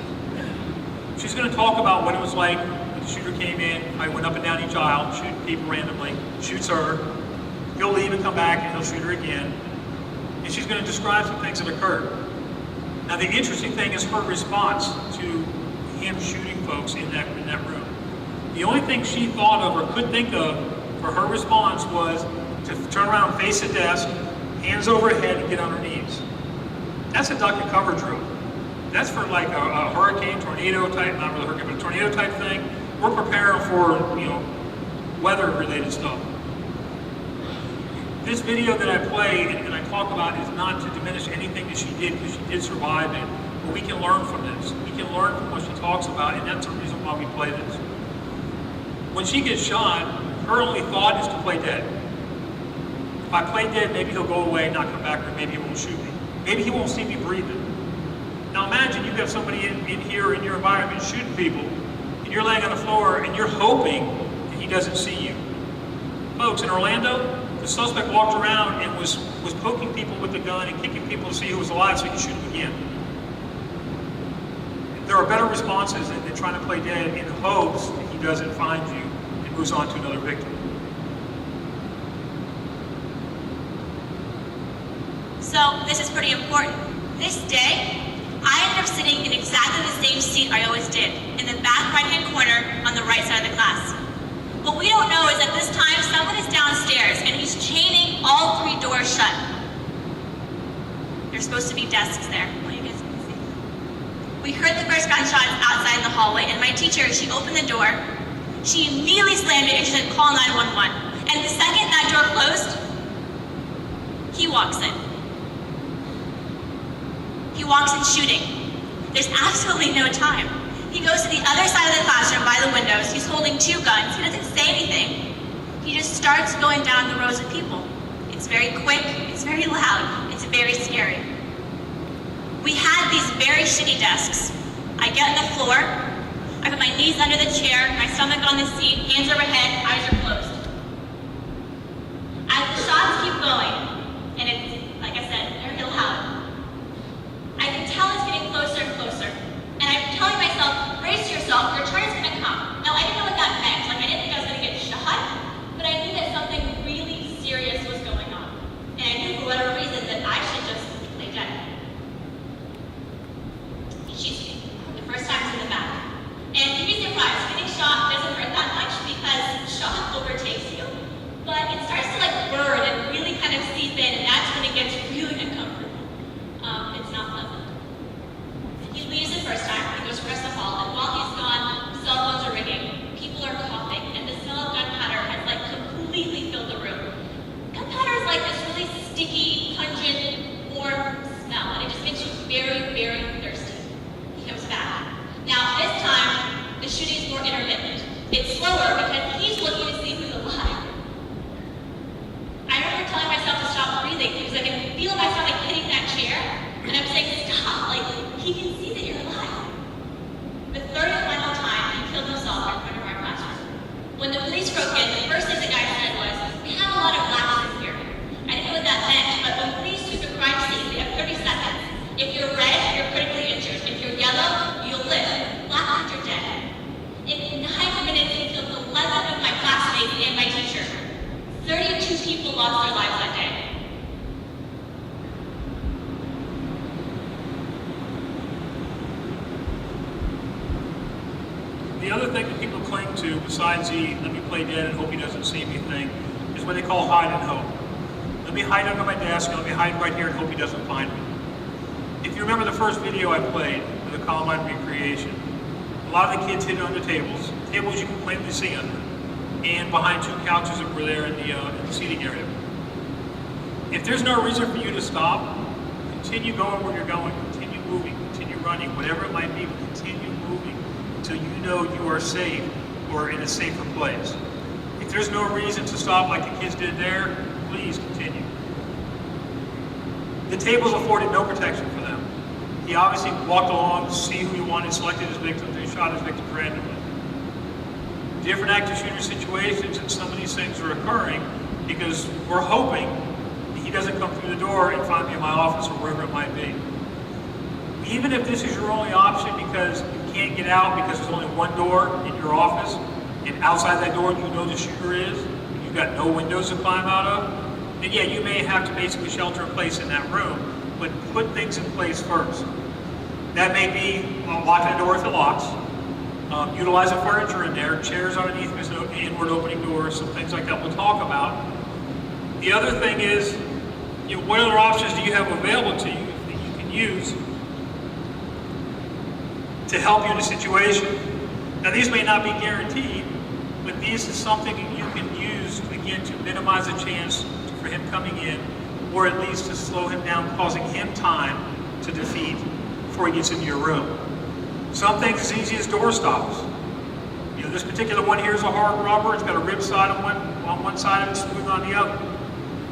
She's going to talk about what it was like when the shooter came in. I went up and down each aisle, shooting people randomly, shoots her. He'll leave and come back and he'll shoot her again. And she's going to describe some things that occurred. Now the interesting thing is her response to him shooting folks in that room. The only thing she thought of or could think of for her response was to turn around, face the desk, hands overhead, and get on her knees. That's a duck and cover drill. That's for like a hurricane, tornado type, not really hurricane, but a tornado type thing. We're preparing for, weather-related stuff. This video that I play and I talk about is not to diminish anything that she did, because she did survive it. But we can learn from this. We can learn from what she talks about, and that's the reason why we play this. When she gets shot, her only thought is to play dead. If I play dead, maybe he'll go away, not come back, or maybe he won't shoot me. Maybe he won't see me breathing. Now imagine you've got somebody in here in your environment shooting people, and you're laying on the floor and you're hoping that he doesn't see you. Folks, in Orlando, the suspect walked around and was poking people with the gun and kicking people to see who was alive so he could shoot them again. There are better responses than trying to play dead in hopes that he doesn't find you and moves on to another victim.
So this is pretty important. This day, I ended up sitting in exactly the same seat I always did, in the back right-hand corner on the right side of the class. What we don't know is at this time, someone is downstairs and he's chaining all 3 doors shut. There's supposed to be desks there. What do you guys see? We heard the first gunshots outside in the hallway, and my teacher, she opened the door. She immediately slammed it and she said, call 911. And the second that door closed, he walks in. He walks in shooting. There's absolutely no time. He goes to the other side of the classroom by the windows. He's holding 2 guns. He doesn't say anything. He just starts going down the rows of people. It's very quick, it's very loud, it's very scary. We had these very shitty desks. I get on the floor, I put my knees under the chair, my stomach on the seat, hands overhead, eyes are closed. As the shots keep going, and it's, like I said, very loud, I can tell it's getting closer and closer. And I'm telling myself, brace yourself, your turn is gonna come. Now, I didn't know what that meant. Like, I didn't think I was gonna get shot, but I knew that something really serious was going on. And I knew for whatever reason that I should just play dead. She's the first time it's in the back. And you'd be surprised, getting shot doesn't hurt that much because shock overtakes you. But it starts to like burn and really kind of seep in, and that's when it gets really uncomfortable. It's not pleasant. He leaves the first time, he goes across the hall, and while he's gone, cell phones are ringing, people are coughing, and the smell of gunpowder has like completely filled the room. Gunpowder is like this really sticky, pungent, warm smell, and it just makes you very, very thirsty. He comes back. Now, this time, the shooting is more intermittent. It's slower because he's looking to see who's alive. I remember telling myself to stop breathing because I can feel myself like hitting that chair, and I'm saying, stop, like, he can see that you're alive. The third and final time, he killed himself in front of our classroom. When the police broke in, the first thing the guy said was, we have a lot of black in here. I didn't know what that meant, but when police took the crime scene, they have 30 seconds. If you're red, you're critically injured. If you're yellow, you'll live. Black means you're dead. In 9 minutes, he killed 11 of my classmates and my teacher. 32 people lost their lives that day.
The other thing that people cling to, besides the let me play dead and hope he doesn't see me thing, is what they call hide and hope. Let me hide under my desk, and let me hide right here and hope he doesn't find me. If you remember the first video I played with the Columbine recreation, a lot of the kids hid under tables you can plainly see under, and behind 2 couches that were there in the seating area. If there's no reason for you to stop, continue going where you're going, continue moving, continue running, whatever it might be, continue moving until you know you are safe or in a safer place. If there's no reason to stop like the kids did there, please continue. The tables afforded no protection for them. He obviously walked along to see who he wanted, selected his victims, and shot his victims randomly. Different active shooter situations, and some of these things are occurring because we're hoping he doesn't come through the door and find me in my office or wherever it might be. Even if this is your only option because you can't get out because there's only one door in your office, and outside that door you know the shooter is, and you've got no windows to climb out of, then yeah, you may have to basically shelter in place in that room, but put things in place first. That may be locking the door if it locks, utilizing furniture in there, chairs underneath this inward opening doors, some things like that we'll talk about. The other thing is, what other options do you have available to you that you can use to help you in a situation? Now these may not be guaranteed, but this is something you can use, again, to minimize the chance for him coming in, or at least to slow him down, causing him time to defeat before he gets into your room. Some things as easy as door stops. This particular one here is a hard rubber. It's got a rib side on one side and smooth on the other.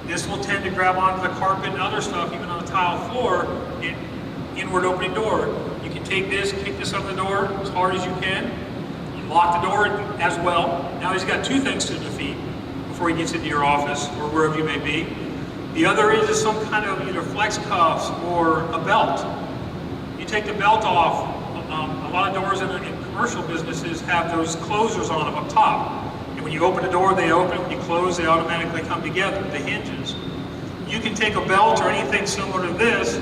This will tend to grab onto the carpet and other stuff, even on the tile floor, inward opening door. You can take this, kick this up the door as hard as you can. You lock the door as well. Now he's got 2 things to defeat before he gets into your office or wherever you may be. The other is some kind of either flex cuffs or a belt. You take the belt off. A lot of doors in commercial businesses have those closers on them up top. And when you open the door, they open. When you close, they automatically come together, the hinges. You can take a belt or anything similar to this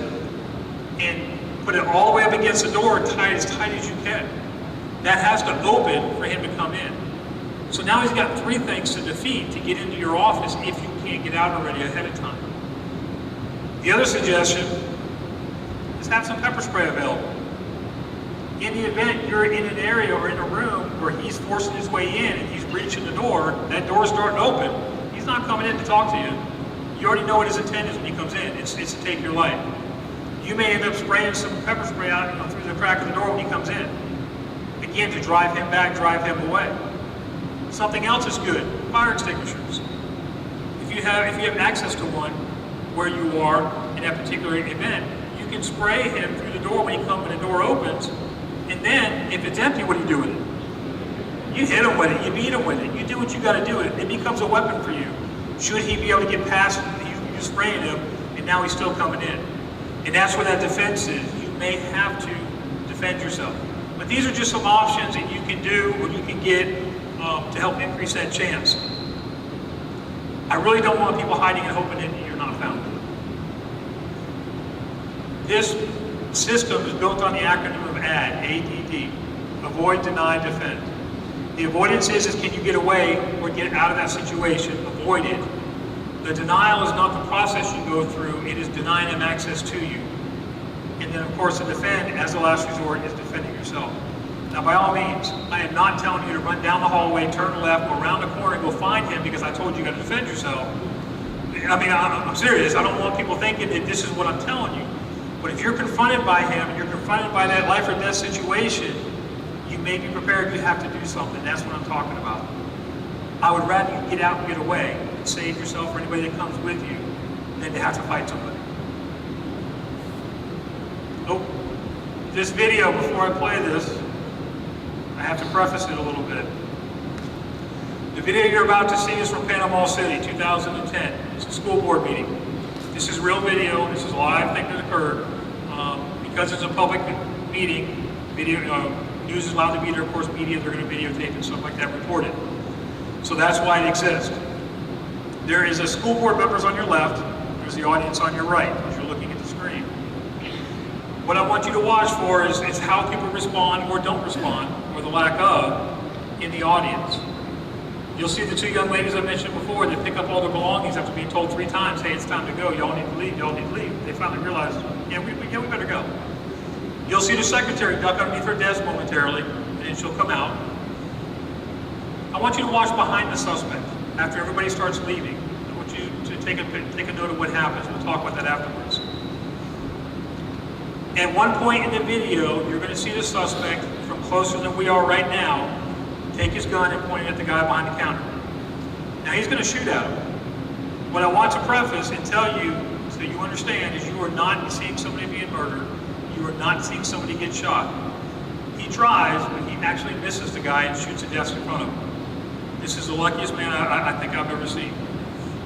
and put it all the way up against the door, tight as you can. That has to open for him to come in. So now he's got 3 things to defeat to get into your office if you can't get out already ahead of time. The other suggestion is have some pepper spray available. In the event you're in an area or in a room where he's forcing his way in and he's breaching the door, that door's starting to open, he's not coming in to talk to you. You already know what his intent is when he comes in. It's to take your life. You may end up spraying some pepper spray out through the crack of the door when he comes in. Again, to drive him back, drive him away. Something else is good, fire extinguishers. If you have access to one where you are in that particular event, you can spray him through the door when the door opens, and then if it's empty, what do you do with it? You hit him with it, you beat him with it, you do what you gotta do with it. It becomes a weapon for you. Should he be able to get past you spraying him, and now he's still coming in. And that's where that defense is. You may have to defend yourself. But these are just some options that you can do or you can get to help increase that chance. I really don't want people hiding and hoping that you're not found. This system is built on the acronym of ADD, A-D-D, avoid, deny, defend. The avoidance is can you get away or get out of that situation, avoid it. The denial is not the process you go through, it is denying him access to you. And then of course the defend, as the last resort, is defending yourself. Now by all means, I am not telling you to run down the hallway, turn left, go around the corner, and go find him because I told you got to defend yourself. I mean, I'm serious. I don't want people thinking that this is what I'm telling you. But if you're confronted by him, and you're confronted by that life or death situation, you may be prepared to have to do something. That's what I'm talking about. I would rather you get out and get away and save yourself or anybody that comes with you than to have to fight somebody. Oh, this video, before I play this, I have to preface it a little bit. The video you're about to see is from Panama City, 2010. It's a school board meeting. This is real video. This is a live thing that occurred. Because it's a public meeting, news is allowed to be there. Of course, media, they're going to videotape and stuff like that, report it. So that's why it exists. There is a school board members on your left. There's the audience on your right as you're looking at the screen. What I want you to watch for is how people respond or don't respond, or the lack of, in the audience. You'll see the 2 young ladies I mentioned before that pick up all their belongings after being told 3 times, hey, it's time to go, y'all need to leave, y'all need to leave. They finally realize, yeah, we better go. You'll see the secretary duck underneath her desk momentarily, and then she'll come out. I want you to watch behind the suspect after everybody starts leaving. I want you to take a note of what happens. We'll talk about that afterwards. At one point in the video, you're going to see the suspect from closer than we are right now take his gun and point it at the guy behind the counter. Now he's going to shoot at him. What I want to preface and tell you so you understand is you are not seeing somebody being murdered. You are not seeing somebody get shot. He tries, but he actually misses the guy and shoots a desk in front of him. This is the luckiest man I think I've ever seen.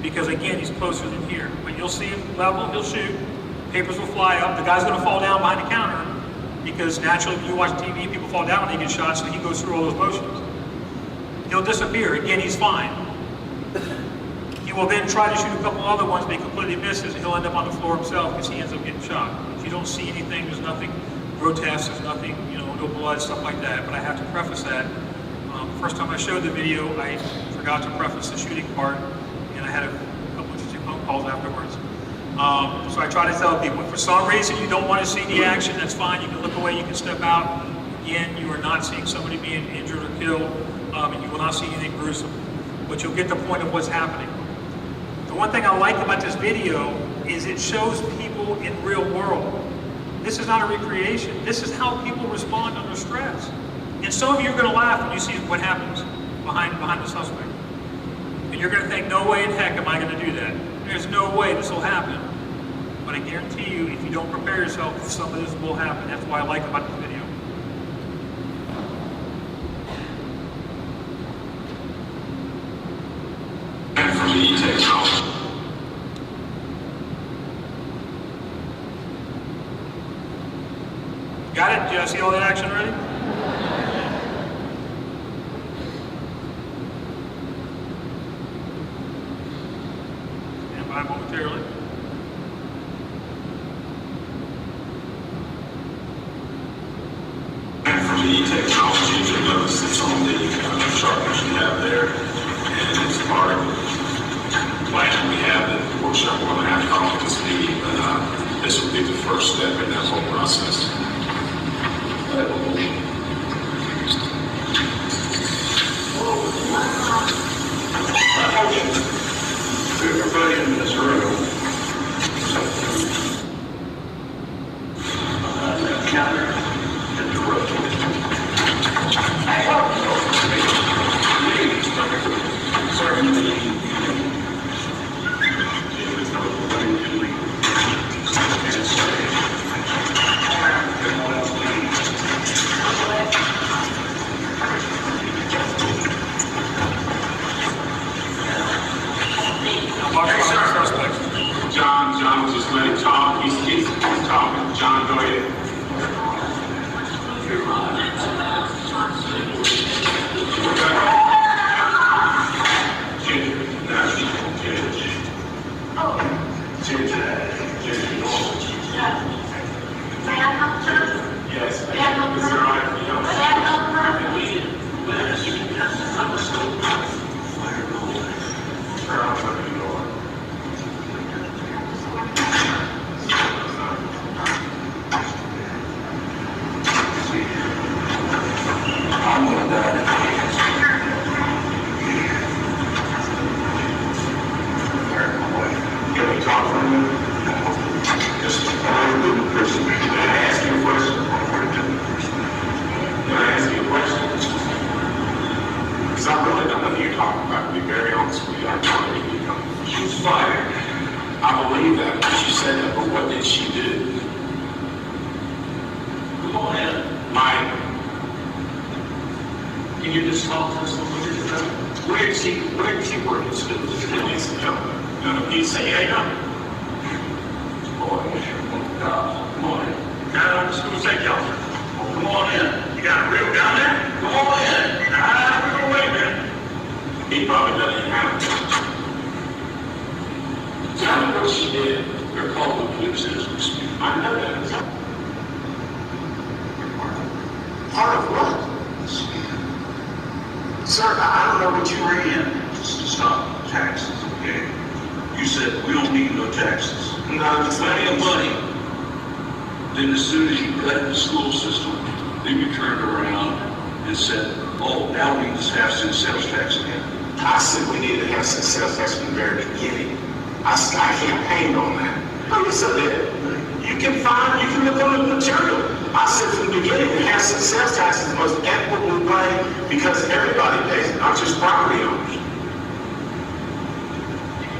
Because again, he's closer than here. When you'll see him level, he'll shoot. Papers will fly up. The guy's going to fall down behind the counter because naturally when you watch TV, people fall down when they get shot, so he goes through all those motions. He'll disappear. Again, he's fine. He will then try to shoot a couple other ones, but he completely misses, and he'll end up on the floor himself because he ends up getting shot. If you don't see anything, there's nothing grotesque, there's nothing, no blood, stuff like that. But I have to preface that. The first time I showed the video, I forgot to preface the shooting part, and I had a couple of phone calls afterwards. So I try to tell people, if for some reason you don't want to see the action, that's fine. You can look away, you can step out. Again, you are not seeing somebody being injured or killed, and you will not see anything gruesome. But you'll get the point of what's happening. The one thing I like about this video is it shows people in real world. This is not a recreation. This is how people respond under stress. And some of you are going to laugh when you see what happens behind the suspect. And you're going to think, no way in heck am I going to do that. There's no way this will happen. But I guarantee you, if you don't prepare yourself, some of this will happen. That's what I like about this video. Got it? Did you see all that action already? Stand by momentarily.
the technology that goes that's on the chart that you have there. And it's part of the plan we have, that the workshop we're going to have following this meeting, but this will be the first step in that whole process. Everybody in this room. John was just letting talk. He's talking. John, go ahead. I believe that when she said that, but what did she do? Come on in. Mike. Can you just talk to us a little bit about where did she work in school? No, he say, hey, no. Boy, come on in. Down to school, say, y'all. Come on in. You got a real down there? Come on in. We're gonna wait a minute. He probably doesn't even have it. Tell me what she did. They're called the police as we speak. I know that. Part of what? Sir, I don't know what you were in. Just to stop taxes, okay? You said we don't need no taxes. No, there's plenty of money. Then as soon as you cut the school system, then you turned around and said, oh, now we need to have some sales tax again. I said we need to have some sales tax from the very beginning. I campaigned on that. No, you said that. You can look on the material. I said from the beginning, we have some sales tax is the most equitable way because everybody pays it, not just property owners.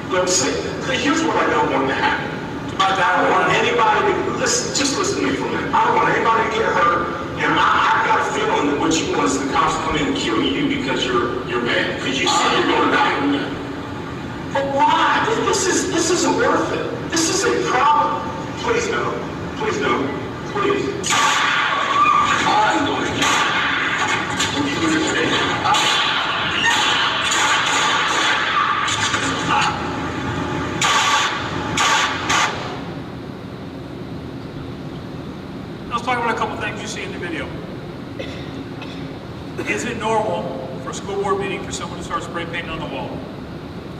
Look, see, here's what I don't want to happen. I don't want anybody to, just listen to me for a minute. I don't want anybody to get hurt. And I've got a feeling that what you want is the cops come in and kill you because you're mad. Because you said you're going to die. But why? This isn't worth it. This is a problem. Please no. Please no. Please. I'm going to
Let's talk about a couple things you see in the video. Is it normal for a school board meeting for someone to start spray painting on the wall?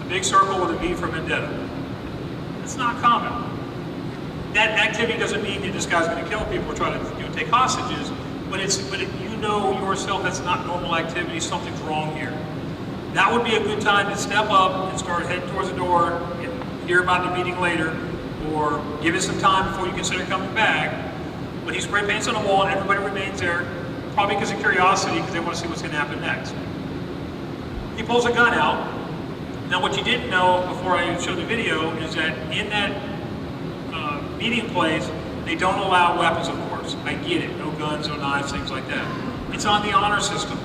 A big circle with a V for Vendetta. It's not common. That activity doesn't mean that this guy's going to kill people or try to take hostages, but you know yourself that's not normal activity, something's wrong here. That would be a good time to step up and start heading towards the door and hear about the meeting later, or give it some time before you consider coming back. But he spray paints on the wall and everybody remains there, probably because of curiosity, because they want to see what's going to happen next. He pulls a gun out. Now what you didn't know before I showed the video is that in that meeting place, they don't allow weapons, of course. I get it, no guns, no knives, things like that. It's on the honor system.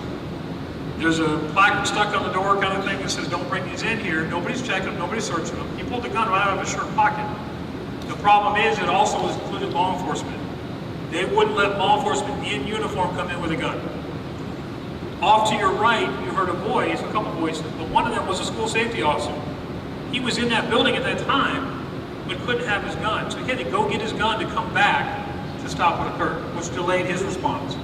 There's a placard stuck on the door kind of thing that says don't bring these in here. Nobody's checking them, nobody's searching them. He pulled the gun right out of his shirt pocket. The problem is it also included law enforcement. They wouldn't let law enforcement in uniform come in with a gun. Off to your right, you heard a voice, a couple voices, but one of them was a school safety officer. He was in that building at that time, but couldn't have his gun. So he had to go get his gun to come back to stop what occurred, which delayed his response.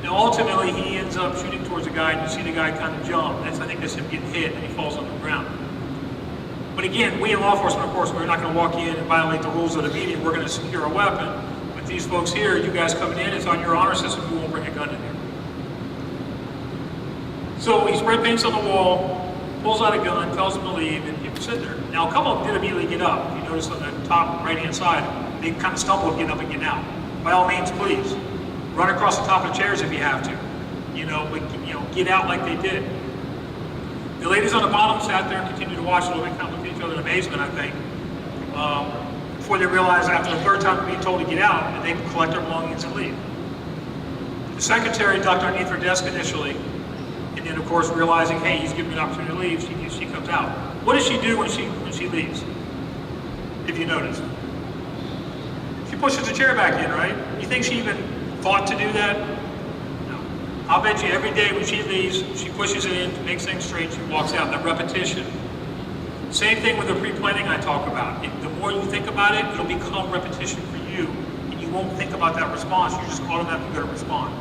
Now, ultimately, he ends up shooting towards the guy, and you see the guy kind of jump. I think that's him getting hit, and he falls on the ground. But again, we in law enforcement, of course, we're not going to walk in and violate the rules of the meeting. We're going to secure a weapon. But these folks here, you guys coming in, it's on your honor system. You won't bring a gun in here. So he spray paints on the wall, pulls out a gun, tells them to leave, and people sit there. Now, a couple of them did immediately get up. If you notice on the top right-hand side, they kind of stumble and get up and get out. By all means, please, run across the top of the chairs if you have to. Get out like they did. The ladies on the bottom sat there and continued to watch a little bit, kind of looked at each other in amazement, I think, before they realized after the third time being told to get out, that they could collect their belongings and leave. The secretary ducked underneath her desk initially, and then, of course, realizing, hey, he's giving me an opportunity to leave, she comes out. What does she do when she leaves? If you notice, she pushes the chair back in, right? You think she even thought to do that? No. I'll bet you every day when she leaves, she pushes it in, makes things straight, she walks out. That repetition. Same thing with the pre-planning I talk about. The more you think about it, it'll become repetition for you, and you won't think about that response. You're just automatically going to respond.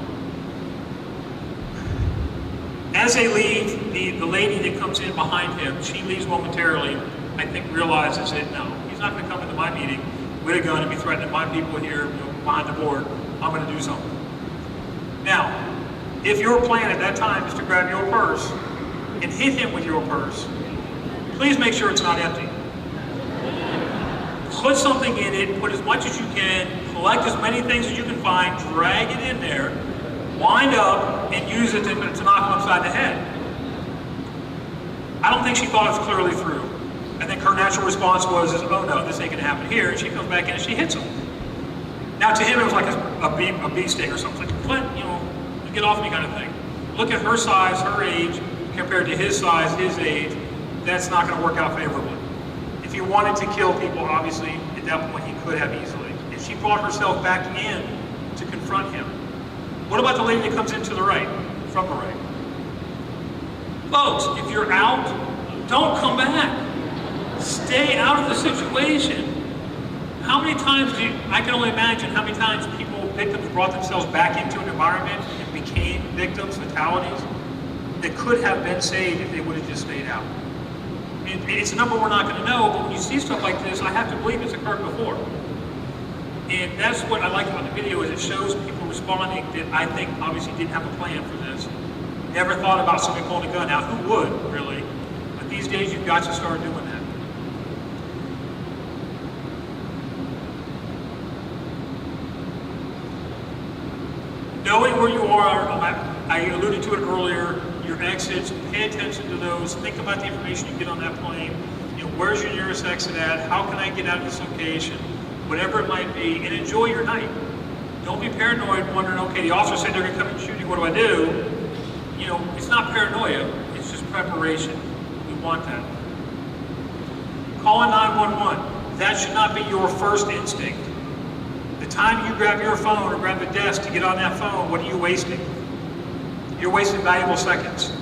As they leave, the lady that comes in behind him, she leaves momentarily, I think realizes that, no, he's not going to come into my meeting with a gun and be threatening my people here behind the board. I'm going to do something. Now, if your plan at that time is to grab your purse and hit him with your purse, please make sure it's not empty. Put something in it, put as much as you can, collect as many things as you can find, drag it in there, wind up, and use it to knock him upside the head. I don't think she thought it clearly through. I think her natural response was, oh no, this ain't gonna happen here, and she comes back in and she hits him. Now to him it was like a bee sting or something, like, what, get off me kind of thing. Look at her size, her age, compared to his size, his age, that's not gonna work out favorably. If he wanted to kill people, obviously, at that point he could have easily. And she brought herself back in to confront him. What about the lady that comes in to the right, from the right? Folks, if you're out, don't come back. Stay out of the situation. How many times I can only imagine how many times victims brought themselves back into an environment and became victims, fatalities, that could have been saved if they would have just stayed out. And it's a number we're not gonna know, but when you see stuff like this, I have to believe it's occurred before. And that's what I like about the video, is it shows people responding that I think obviously didn't have a plan for this. Never thought about somebody pulling a gun out. Who would, really? But these days, you've got to start doing that. Knowing where you are, I alluded to it earlier, your exits, pay attention to those, think about the information you get on that plane. Where's your nearest exit at? How can I get out of this location? Whatever it might be, and enjoy your night. Don't be paranoid, wondering, okay, the officer said they're gonna come and shoot you, what do I do? It's not paranoia, it's just preparation. We want that. Calling 911, that should not be your first instinct. The time you grab your phone or grab the desk to get on that phone, what are you wasting? You're wasting valuable seconds.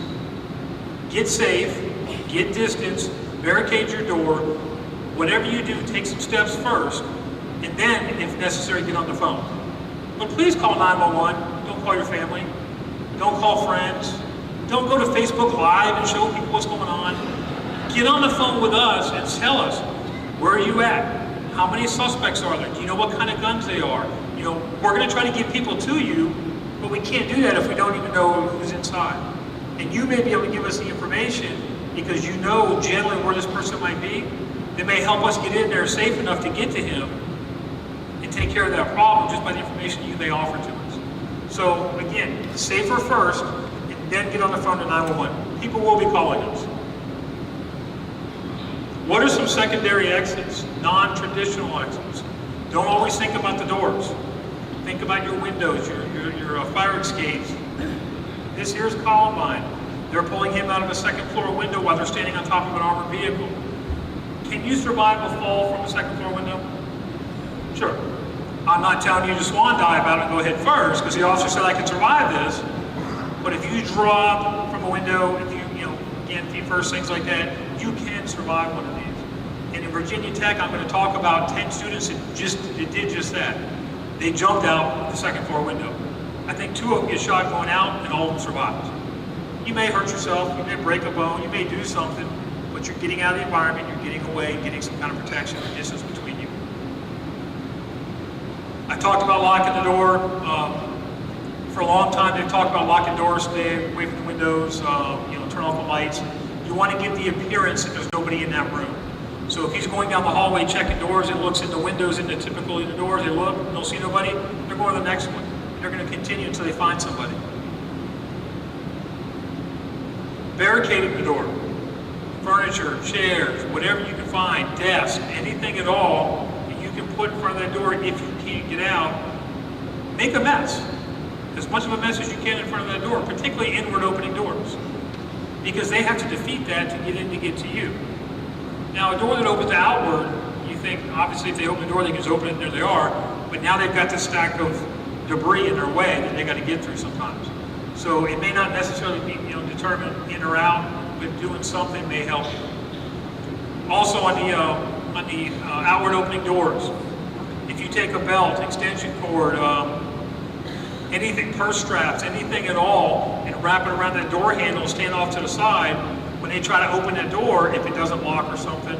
Get safe, get distance, barricade your door. Whatever you do, take some steps first, and then, if necessary, get on the phone. But please call 911. Don't call your family. Don't call friends. Don't go to Facebook Live and show people what's going on. Get on the phone with us and tell us, where are you at? How many suspects are there? Do you know what kind of guns they are? We're going to try to get people to you, but we can't do that if we don't even know who's inside. And you may be able to give us the information because you know generally where this person might be. That may help us get in there safe enough to get to him and take care of that problem just by the information you may offer to us. So again, safer first, and then get on the phone to 911. People will be calling us. What are some secondary exits, non-traditional exits? Don't always think about the doors. Think about your windows, your fire escapes. This here's Columbine. They're pulling him out of a second floor window while they're standing on top of an armored vehicle. Can you survive a fall from a second floor window? Sure. I'm not telling you to swan dive out and go head first, because the officer said I can survive this. But if you drop from a window, if you again, feet first, things like that, you can survive one of these. And in Virginia Tech, I'm going to talk about 10 students that did just that. They jumped out the second floor window. I think 2 of them get shot going out and all of them survive. You may hurt yourself, you may break a bone, you may do something, but you're getting out of the environment, you're getting away, getting some kind of protection or distance between you. I talked about locking the door. For a long time, they've talked about locking doors, stay away from the windows, turn off the lights. You want to give the appearance that there's nobody in that room. So if he's going down the hallway checking doors and looks in the windows in the typical doors, they look, don't see nobody, they're going to the next one. They're going to continue until they find somebody. Barricading the door. Furniture, chairs, whatever you can find, desk, anything at all that you can put in front of that door if you can't get out, make a mess. As much of a mess as you can in front of that door, particularly inward opening doors. Because they have to defeat that to get in to get to you. Now a door that opens outward, you think obviously if they open the door they can just open it and there they are, but now they've got this stack of debris in their way that they got to get through sometimes. So it may not necessarily be determined in or out, but doing something may help you. Also on the outward opening doors, if you take a belt, extension cord, anything, purse straps, anything at all, and wrap it around that door handle, stand off to the side, when they try to open that door, if it doesn't lock or something,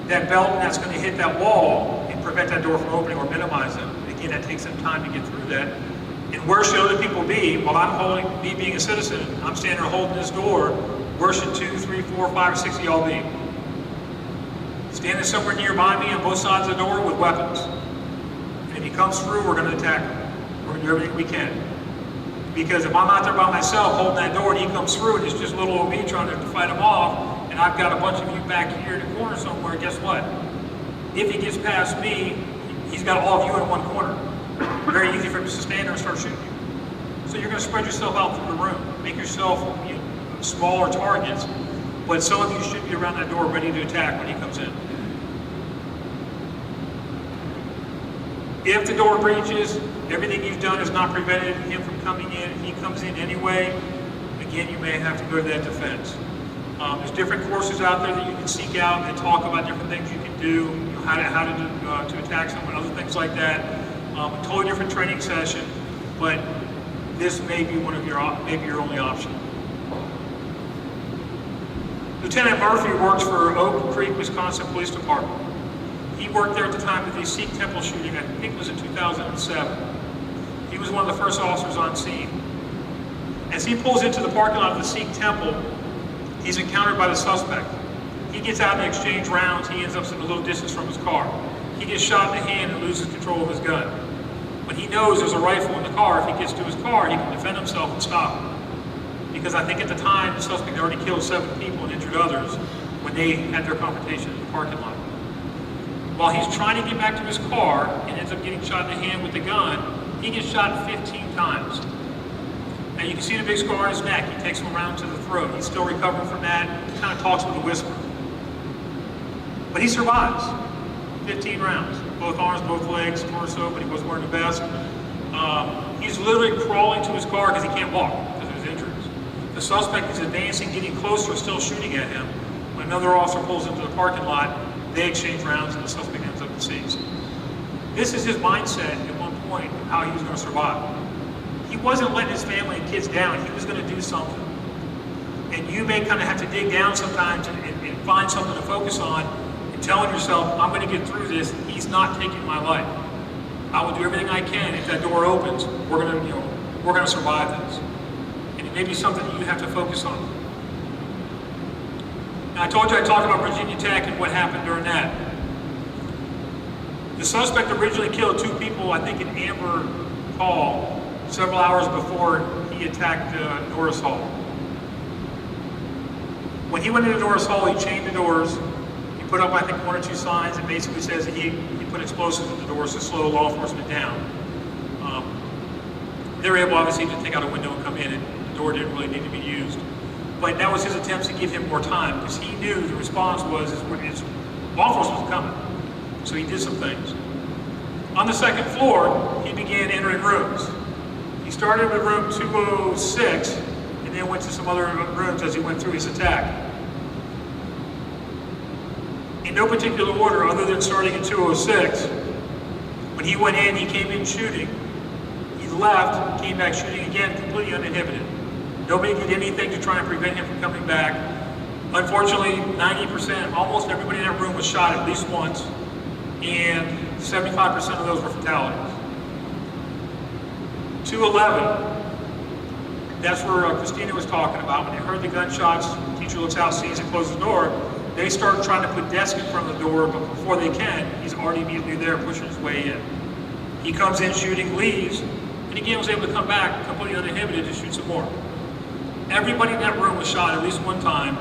that belt that's going to hit that wall and prevent that door from opening or minimize it. Again, that takes some time to get through that. And where should other people be? While I'm holding, me being a citizen, I'm standing there holding this door, where should 2, 3, 4, 5, or 6 of y'all be? Standing somewhere nearby me on both sides of the door with weapons. And if he comes through, we're going to attack him. We're going to do everything we can. Because if I'm out there by myself holding that door and he comes through and it's just little old me trying to fight him off, and I've got a bunch of you back here in the corner somewhere, guess what? If he gets past me, he's got all of you in one corner. Very easy for him to stand there and start shooting you. So you're going to spread yourself out through the room. Make yourself smaller targets, but some of you should be around that door ready to attack when he comes in. If the door breaches, everything you've done has not prevented him from coming in, and he comes in anyway, again, you may have to go to that defense. There's different courses out there that you can seek out that talk about different things you can do, how to attack someone, other things like that. A totally different training session, but this may be maybe your only option. Lieutenant Murphy works for Oak Creek, Wisconsin Police Department. He worked there at the time of the Sikh temple shooting, I think it was in 2007. He was one of the first officers on scene. As he pulls into the parking lot of the Sikh temple, he's encountered by the suspect. He gets out and exchange rounds. He ends up at a little distance from his car. He gets shot in the hand and loses control of his gun. But he knows there's a rifle in the car. If he gets to his car, he can defend himself and stop him. Because I think at the time, the suspect had already killed 7 people and injured others when they had their confrontation in the parking lot. While he's trying to get back to his car and ends up getting shot in the hand with the gun, he gets shot 15 times. Now you can see the big scar on his neck. He takes him around to the throat. He's still recovering from that. He kind of talks with a whisper. But he survives. 15 rounds. Both arms, both legs, torso, but he wasn't wearing the vest. He's literally crawling to his car because he can't walk because of his injuries. The suspect is advancing, getting closer, still shooting at him. When another officer pulls into the parking lot, they exchange rounds and the suspect ends up deceased. This is his mindset at one point of how he was going to survive. He wasn't letting his family and kids down. He was going to do something. And you may kind of have to dig down sometimes and find something to focus on and telling yourself, I'm going to get through this. He's not taking my life. I will do everything I can. If that door opens, we're going to survive this. And it may be something that you have to focus on. Now, I told you I talked about Virginia Tech and what happened during that. The suspect originally killed 2 people, I think in Amber Hall, several hours before he attacked Norris Hall. When he went into Norris Hall, he chained the doors. He put up, I think, 1 or 2 signs that basically says that he put explosives in the doors to slow law enforcement down. They were able, obviously, to take out a window and come in, and the door didn't really need to be used. But that was his attempts to give him more time, because he knew the response was law enforcement was coming. So he did some things. On the 2nd floor, he began entering rooms. He started with room 206, and then went to some other rooms as he went through his attack. In no particular order, other than starting in 206, when he went in, he came in shooting. He left, came back shooting again, completely uninhibited. Nobody did anything to try and prevent him from coming back. Unfortunately, 90%, almost everybody in that room was shot at least once, and 75% of those were fatalities. 211, that's where Christina was talking about. When they heard the gunshots, the teacher looks out, sees it, closes the door. They start trying to put desks in front of the door, but before they can, he's already immediately there, pushing his way in. He comes in shooting, leaves, and again was able to come back completely uninhibited to shoot some more. Everybody in that room was shot at least one time,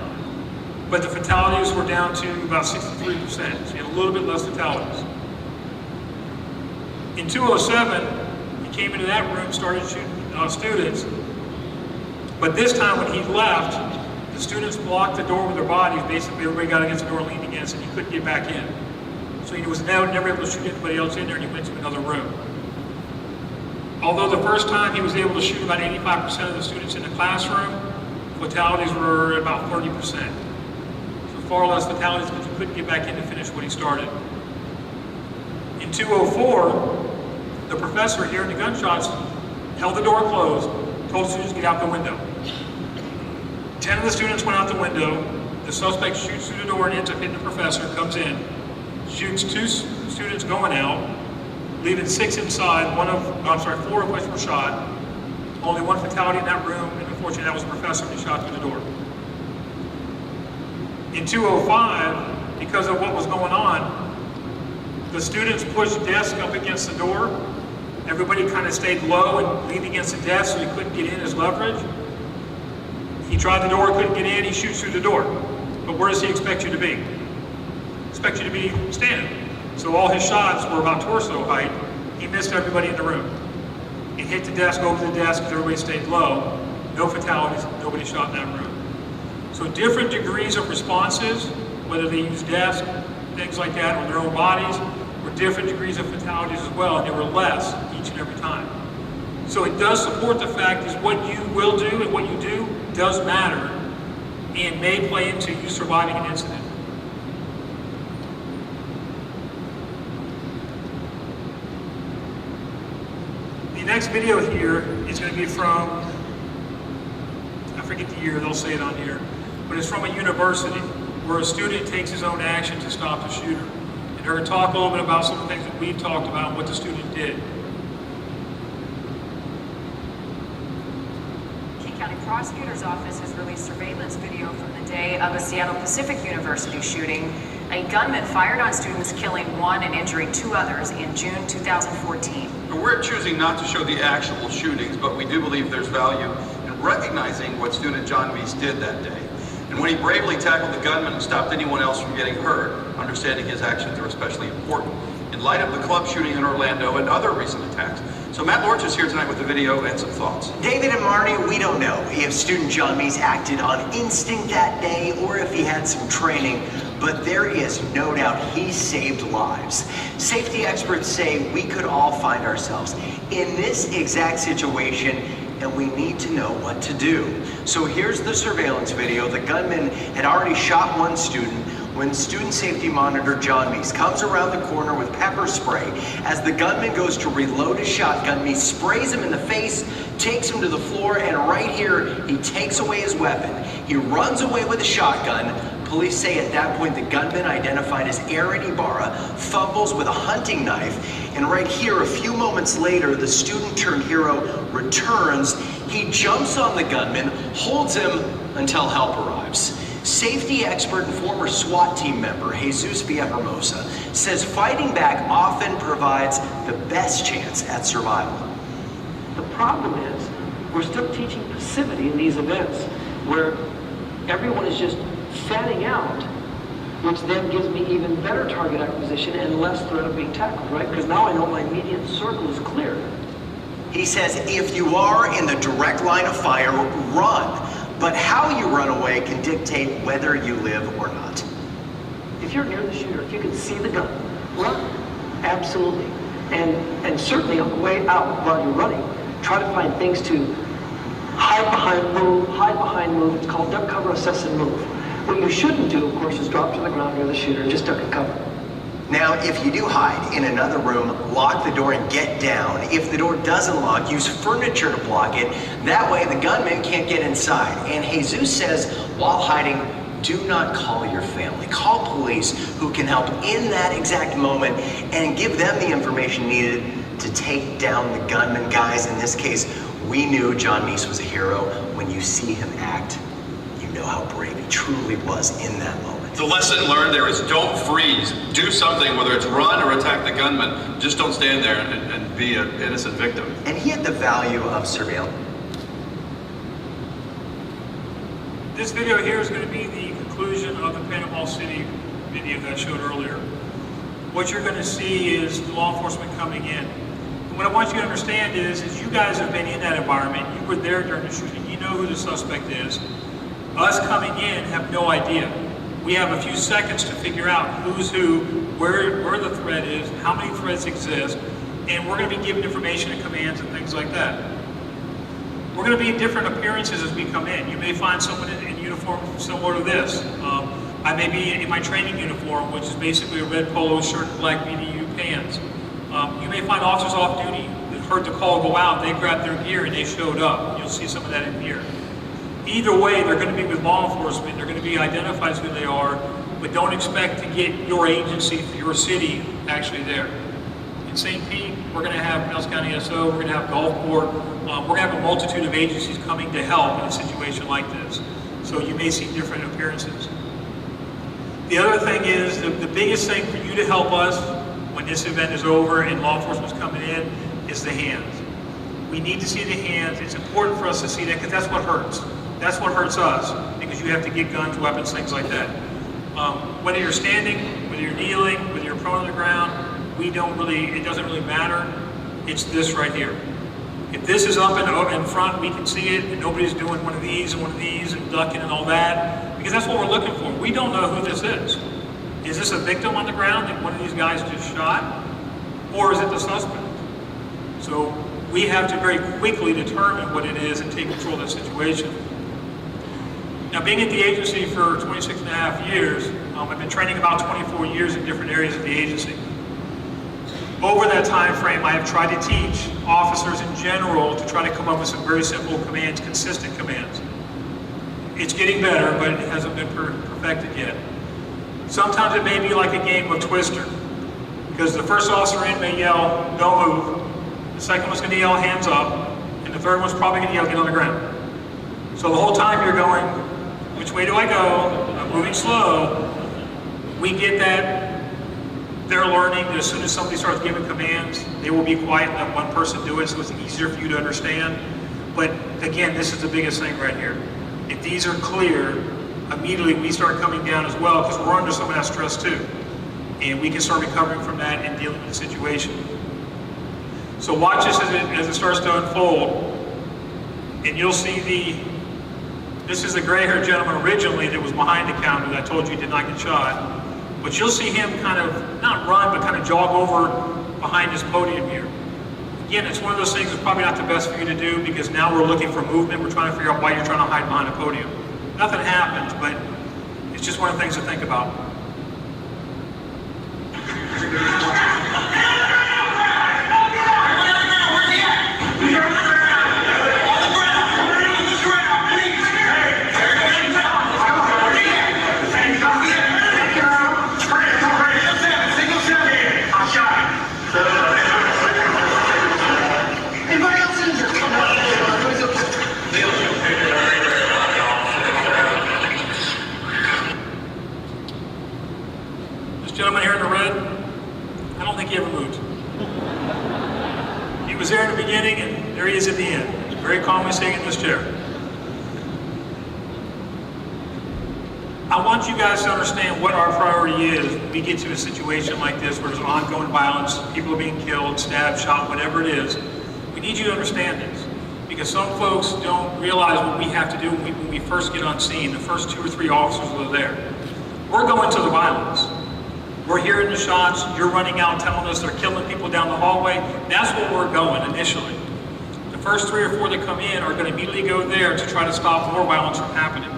but the fatalities were down to about 63%, so you had a little bit less fatalities. In 207, he came into that room, started shooting students, but this time when he left, the students blocked the door with their bodies. Basically, everybody got against the door, leaned against it, and he couldn't get back in. So he was never able to shoot anybody else in there, and he went to another room. Although the first time he was able to shoot about 85% of the students in the classroom, fatalities were about 30%. So far less fatalities because he couldn't get back in to finish what he started. In 204, the professor hearing the gunshots held the door closed, told students to get out the window. 10 of the students went out the window. The suspect shoots through the door and ends up hitting the professor, comes in, shoots 2 students going out, leaving 6 inside. 4 of which were shot. Only 1 fatality in that room, and unfortunately that was the professor who shot through the door. In 205, because of what was going on, the students pushed desks up against the door. Everybody kind of stayed low and leaned against the desk so he couldn't get in as leverage. He tried the door, couldn't get in, he shoots through the door. But where does he expect you to be? Expect you to be standing. So all his shots were about torso height. He missed everybody in the room. He hit the desk, over the desk, because everybody stayed low. No fatalities, nobody shot in that room. So different degrees of responses, whether they use desks, things like that, or their own bodies, were different degrees of fatalities as well, and they were less each and every time. So it does support the fact is what you will do and what you do does matter and may play into you surviving an incident. The next video here is going to be from, I forget the year, they'll say it on here, but it's from a university where a student takes his own action to stop the shooter. And they're going to talk a little bit about some of the things that we've talked about and what the student did.
County Prosecutor's Office has released surveillance video from the day of a Seattle Pacific University shooting. A gunman fired on students, killing 1 and injuring 2 others in June 2014.
We're choosing not to show the actual shootings, but we do believe there's value in recognizing what student John Meese did that day. And when he bravely tackled the gunman and stopped anyone else from getting hurt, understanding his actions are especially important in light of the club shooting in Orlando and other recent attacks. So Matt Lorch is here tonight with the video and some thoughts.
David and Marnie, we don't know if student John Meese acted on instinct that day or if he had some training, but there is no doubt he saved lives. Safety experts say we could all find ourselves in this exact situation, and we need to know what to do. So here's the surveillance video. The gunman had already shot 1 student when student safety monitor John Meese comes around the corner with pepper spray. As the gunman goes to reload his shotgun, Meese sprays him in the face, takes him to the floor, and right here, he takes away his weapon. He runs away with a shotgun. Police say at that point the gunman, identified as Aaron Ibarra, fumbles with a hunting knife. And right here, a few moments later, the student-turned-hero returns. He jumps on the gunman, holds him until help arrives. Safety expert and former SWAT team member Jesus Villahermosa says fighting back often provides the best chance at survival.
The problem is we're still teaching passivity in these events where everyone is just fanning out, which then gives me even better target acquisition and less threat of being tackled, right? Because now I know my immediate circle is clear.
He says if you are in the direct line of fire, run. But how you run away can dictate whether you live or not.
If you're near the shooter, if you can see the gun, run. Absolutely. And certainly on the way out while you're running, try to find things to hide behind, move. It's called duck, cover, assess, and move. What you shouldn't do, of course, is drop to the ground near the shooter and just duck and cover.
Now, if you do hide in another room, lock the door and get down. If the door doesn't lock, use furniture to block it. That way the gunman can't get inside. And Jesus says, while hiding, do not call your family. Call police who can help in that exact moment and give them the information needed to take down the gunman. Guys, in this case, we knew John Meese was a hero. When you see him act, you know how brave he truly was in that moment.
The lesson learned there is don't freeze. Do something, whether it's run or attack the gunman. Just don't stand there and be an innocent victim.
And he had the value of surveillance.
This video here is going to be the conclusion of the Panama City video that I showed earlier. What you're going to see is the law enforcement coming in. And what I want you to understand is you guys have been in that environment. You were there during the shooting. You know who the suspect is. Us coming in have no idea. We have a few seconds to figure out who's who, where the threat is, how many threats exist, and we're going to be given information and commands and things like that. We're going to be in different appearances as we come in. You may find someone in uniform similar to this. I may be in my training uniform, which is basically a red polo shirt and black BDU pants. You may find officers off duty that heard the call go out, they grabbed their gear and they showed up. You'll see some of that in here. Either way, they're going to be with law enforcement. They're going to be identified as who they are, but don't expect to get your agency, your city, actually there. In St. Pete, we're going to have Pinellas County SO, we're going to have Gulfport, we're going to have a multitude of agencies coming to help in a situation like this. So you may see different appearances. The other thing is, the biggest thing for you to help us when this event is over and law enforcement's coming in is the hands. We need to see the hands. It's important for us to see that because that's what hurts. That's what hurts us, because you have to get guns, weapons, things like that. Whether you're standing, whether you're kneeling, whether you're prone on the ground, it doesn't really matter. It's this right here. If this is up in front, we can see it, and nobody's doing one of these and ducking and all that, because that's what we're looking for. We don't know who this is. Is this a victim on the ground that one of these guys just shot? Or is it the suspect? So we have to very quickly determine what it is and take control of that situation. Now, being at the agency for 26 and a half years, I've been training about 24 years in different areas of the agency. Over that time frame, I have tried to teach officers in general to try to come up with some very simple commands, consistent commands. It's getting better, but it hasn't been perfected yet. Sometimes it may be like a game of Twister, because the first officer in may yell, "Don't move." The second one's going to yell, "Hands up," and the third one's probably going to yell, "Get on the ground." So the whole time you're going, which way do I go? I'm moving slow. We get that. They're learning that as soon as somebody starts giving commands, they will be quiet and let one person do it, so it's easier for you to understand. But again, this is the biggest thing right here. If these are clear, immediately we start coming down as well, because we're under some of that stress too. And we can start recovering from that and dealing with the situation. So watch this as it starts to unfold. And you'll see this is the gray-haired gentleman originally that was behind the counter that I told you did not get shot. But you'll see him kind of, not run, but kind of jog over behind this podium here. Again, it's one of those things that's probably not the best for you to do, because now we're looking for movement. We're trying to figure out why you're trying to hide behind a podium. Nothing happens, but it's just one of the things to think about. Gentleman here in the red, I don't think he ever moved. He was there in the beginning, and there he is at the end, very calmly sitting in this chair. I want you guys to understand what our priority is when we get to a situation like this where there's ongoing violence, people are being killed, stabbed, shot, whatever it is. We need you to understand this, because some folks don't realize what we have to do when we first get on scene, the first 2 or 3 officers that are there. We're going to the violence. We're hearing the shots, you're running out telling us they're killing people down the hallway. That's where we're going initially. The first 3 or 4 that come in are going to immediately go there to try to stop more violence from happening.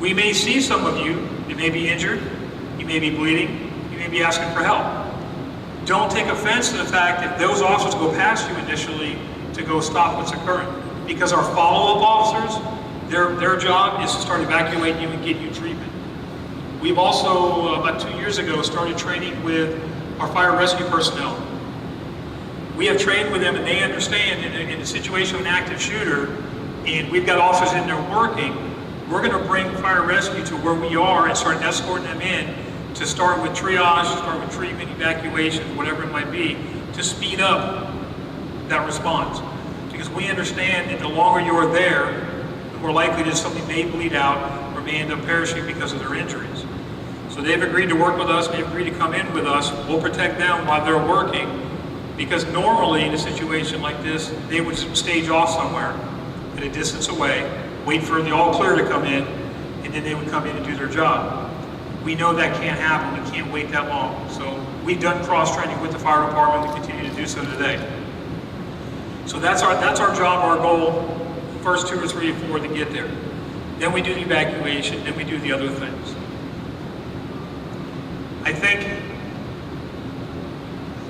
We may see some of you may be injured, you may be bleeding, you may be asking for help. Don't take offense to the fact that those officers go past you initially to go stop what's occurring. Because our follow-up officers, their job is to start evacuating you and get you treatment. We've also, about 2 years ago, started training with our fire rescue personnel. We have trained with them and they understand in the situation of an active shooter, and we've got officers in there working, we're going to bring fire rescue to where we are and start escorting them in to start with triage, to start with treatment, evacuation, whatever it might be, to speed up that response. Because we understand that the longer you're there, the more likely that somebody may bleed out or may end up perishing because of their injuries. So they've agreed to work with us, they've agreed to come in with us, we'll protect them while they're working, because normally in a situation like this, they would stage off somewhere at a distance away, wait for the all clear to come in, and then they would come in and do their job. We know that can't happen, we can't wait that long. So we've done cross-training with the fire department, we continue to do so today. So that's our job, our goal, first 2 or 3 or 4 to get there. Then we do the evacuation, then we do the other things. I think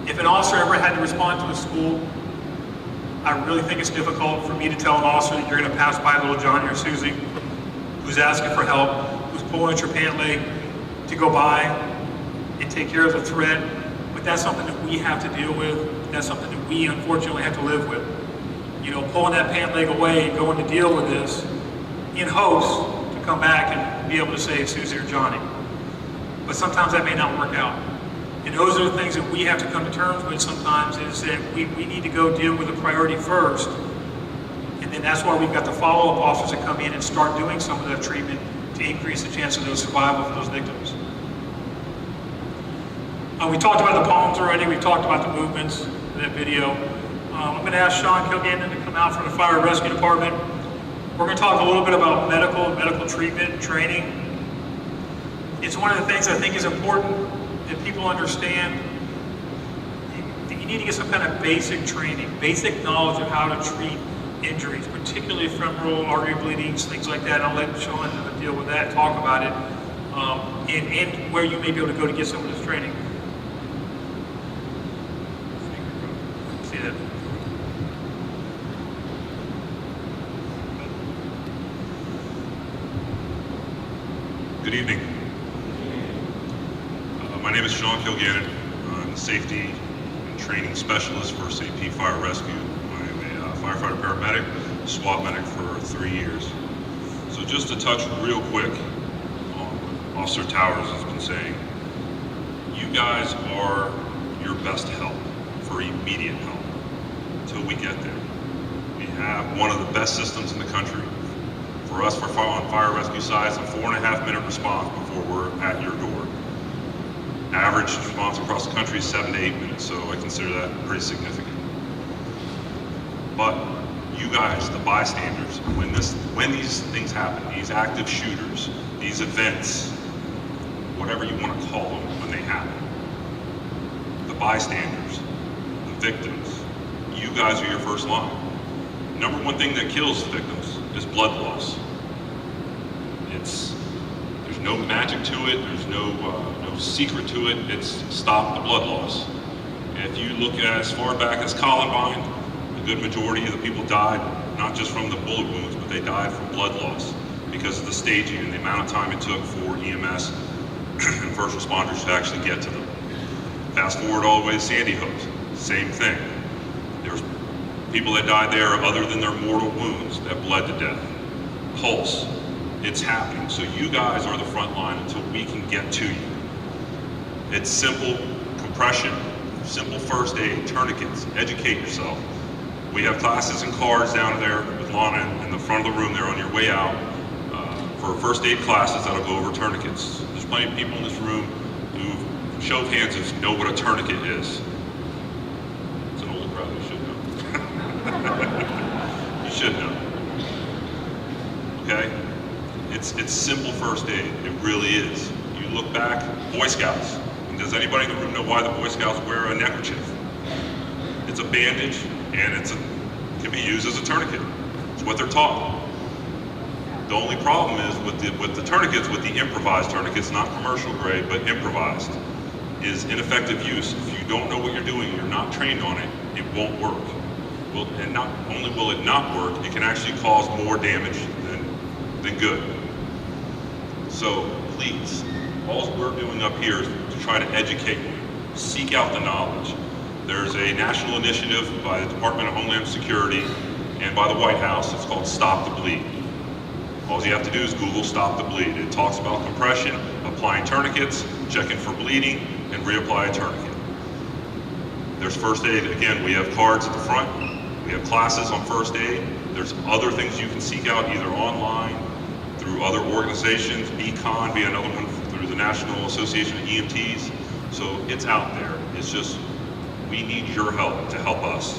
if an officer ever had to respond to a school, I really think it's difficult for me to tell an officer that you're going to pass by little Johnny or Susie who's asking for help, who's pulling at your pant leg to go by and take care of the threat. But that's something that we have to deal with. That's something that we unfortunately have to live with. You know, pulling that pant leg away and going to deal with this in hopes to come back and be able to save Susie or Johnny. But sometimes that may not work out. And those are the things that we have to come to terms with sometimes, is that we need to go deal with the priority first. And then that's why we've got the follow-up officers that come in and start doing some of that treatment to increase the chance of those survival for those victims. We talked about the palms already, we've talked about the movements in that video. I'm going to ask Sean Kilgannon to come out from the Fire Rescue Department. We're going to talk a little bit about medical treatment, training. It's one of the things I think is important that people understand. You need to get some kind of basic training, basic knowledge of how to treat injuries, particularly femoral artery bleedings, things like that. I'll let Sean deal with that, talk about it, and where you may be able to go to get some of this training. See that?
Good evening. My name is Sean Kilgannon. I'm the safety and training specialist for St. Pete Fire Rescue. I'm a firefighter paramedic, SWAT medic for 3 years. So just to touch real quick on what Officer Towers has been saying, you guys are your best help for immediate help until we get there. We have one of the best systems in the country. For us, on fire rescue side, it's a 4.5-minute response before we're at your door. Average response across the country is 7 to 8 minutes, so I consider that pretty significant. But you guys, the bystanders, when these things happen, these active shooters, these events, whatever you want to call them when they happen, the bystanders, the victims, you guys are your first line. Number one thing that kills the victims is blood loss. There's no magic to it, there's no secret to it, it's stop the blood loss. If you look at as far back as Columbine, a good majority of the people died, not just from the bullet wounds, but they died from blood loss because of the staging and the amount of time it took for EMS and first responders to actually get to them. Fast forward all the way to Sandy Hook, same thing. There's people that died there other than their mortal wounds that bled to death. Pulse, it's happening. So you guys are the front line until we can get to you. It's simple compression, simple first aid, tourniquets, educate yourself. We have classes and cards down there with Lana in the front of the room there on your way out for first aid classes that'll go over tourniquets. There's plenty of people in this room who, show of hands, who know what a tourniquet is. It's an older brother, you should know. You should know. Okay? It's simple first aid, it really is. You look back, Boy Scouts. And does anybody in the room know why the Boy Scouts wear a neckerchief? It's a bandage, and it can be used as a tourniquet. It's what they're taught. The only problem is with the tourniquets, with the improvised tourniquets, not commercial grade, but improvised. is ineffective use. If you don't know what you're doing, you're not trained on it, it won't work. Well, and not only will it not work, it can actually cause more damage than good. So please, all we're doing up here is to try to educate you, seek out the knowledge. There's a national initiative by the Department of Homeland Security and by the White House. It's called Stop the Bleed. All you have to do is Google Stop the Bleed. It talks about compression, applying tourniquets, checking for bleeding, and reapply a tourniquet. There's first aid. Again, we have cards at the front. We have classes on first aid. There's other things you can seek out either online, through other organizations, Econ be another one, through the National Association of EMTs. So it's out there. It's just, we need your help to help us.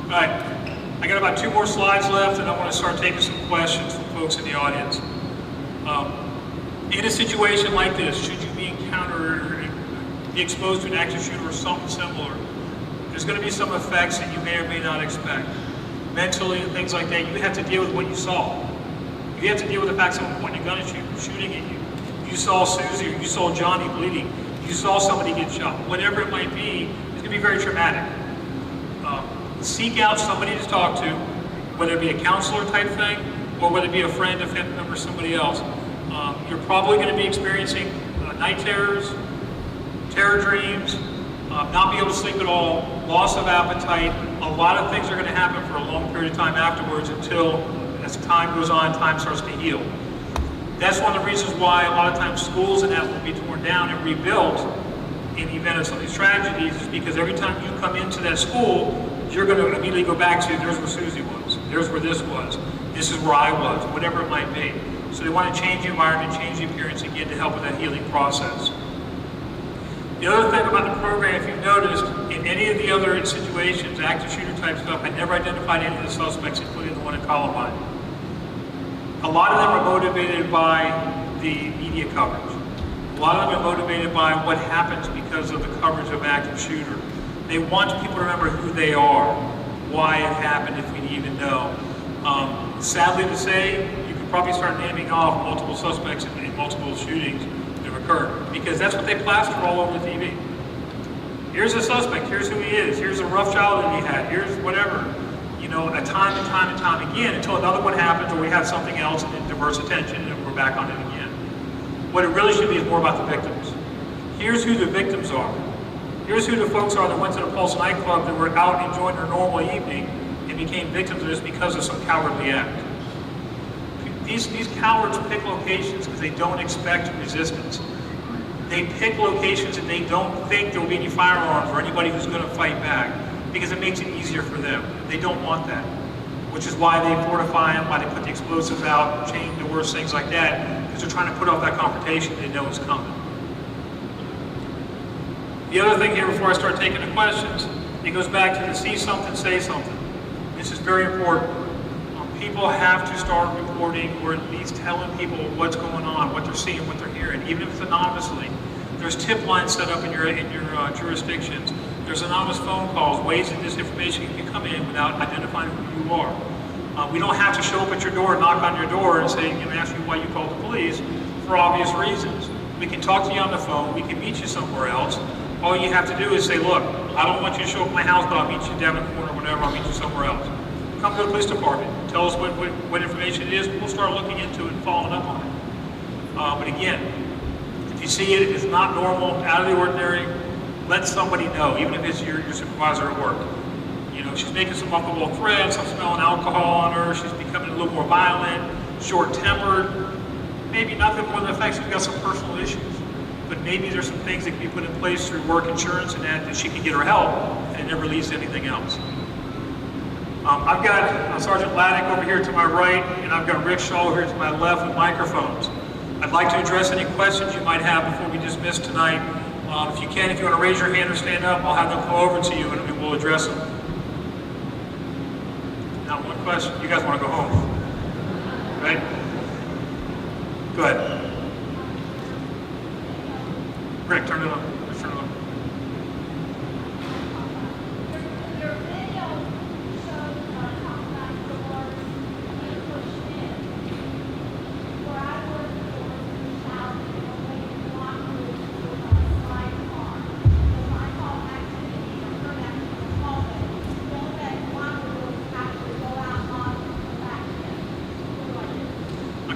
All right, I got about 2 more slides left, and I want to start taking some questions from folks in the audience. In a situation like this, should you be exposed to an active shooter or something similar, there's going to be some effects that you may or may not expect. Mentally and things like that, you have to deal with what you saw. You have to deal with the fact someone pointing a gun at you, shooting at you. You saw Susie, or you saw Johnny bleeding. You saw somebody get shot. Whatever it might be, it's going to be very traumatic. Seek out somebody to talk to, whether it be a counselor type thing, or whether it be a friend, a family member, somebody else. You're probably going to be experiencing night terrors, terror dreams, not be able to sleep at all, loss of appetite. A lot of things are going to happen for a long period of time afterwards until, as time goes on, time starts to heal. That's one of the reasons why a lot of times schools and that will be torn down and rebuilt in the event of some of these tragedies, is because every time you come into that school, you're going to immediately go back to, there's where Susie was, there's where this was, this is where I was, whatever it might be. So they want to change the environment, change the appearance again to help with that healing process. The other thing about the program, if you've noticed, in any of the other situations, active shooter type stuff, I never identified any of the suspects, including the one in Columbine. A lot of them are motivated by the media coverage. A lot of them are motivated by what happens because of the coverage of active shooter. They want people to remember who they are, why it happened, if we even know. Sadly to say, you could probably start naming off multiple suspects in multiple shootings that have occurred, because that's what they plaster all over the TV. Here's a suspect, here's who he is, here's a rough childhood he had, here's whatever. You know, a time and time and time again, until another one happens or we have something else and it diverts attention and we're back on it again. What it really should be is more about the victims. Here's who the victims are. Here's who the folks are that went to the Pulse nightclub that were out enjoying their normal evening and became victims of this because of some cowardly act. These cowards pick locations because they don't expect resistance. They pick locations and they don't think there will be any firearms or anybody who's going to fight back, because it makes it easier for them. They don't want that, which is why they fortify them, why they put the explosives out, chain doors, things like that, because they're trying to put off that confrontation they know is coming. The other thing here before I start taking the questions, it goes back to the see something, say something. This is very important. People have to start reporting, or at least telling people what's going on, what they're seeing, what they're hearing, even if it's anonymously. There's tip lines set up in your jurisdictions. There's anonymous phone calls, ways that this information can come in without identifying who you are. We don't have to show up at your door, knock on your door, and say, and ask you why you called the police for obvious reasons. We can talk to you on the phone. We can meet you somewhere else. All you have to do is say, look, I don't want you to show up at my house, but I'll meet you down the corner or whatever. I'll meet you somewhere else. Come to the police department. Tell us what information it is. We'll start looking into it and following up on it. But again, if you see it, it's not normal, out of the ordinary, let somebody know, even if it's your supervisor at work. You know, she's making some off-the-wall threats, I'm smelling alcohol on her, she's becoming a little more violent, short-tempered, maybe nothing more than the fact she's got some personal issues. But maybe there's some things that can be put in place through work insurance and that she can get her help, and it never leads to anything else. I've got Sergeant Laddick over here to my right, and I've got Rick Shaw over here to my left with microphones. I'd like to address any questions you might have before we dismiss tonight. If you want to raise your hand or stand up, I'll have them come over to you and we'll address them. Now, one question. You guys want to go home, right? Go ahead. Rick, turn it on. Turn it on.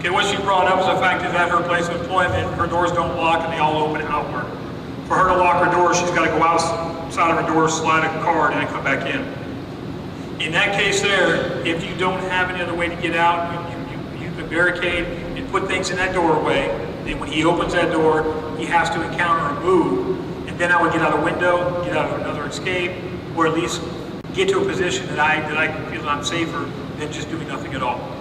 Okay, what she brought up is the fact that at her place of employment, her doors don't lock and they all open outward. For her to lock her door, she's got to go outside of her door, slide a card, and then come back in. In that case there, if you don't have any other way to get out, you can barricade and put things in that doorway. Then when he opens that door, he has to encounter a move. And then I would get out a window, get out of another escape, or at least get to a position that I can feel that I'm safer than just doing nothing at all.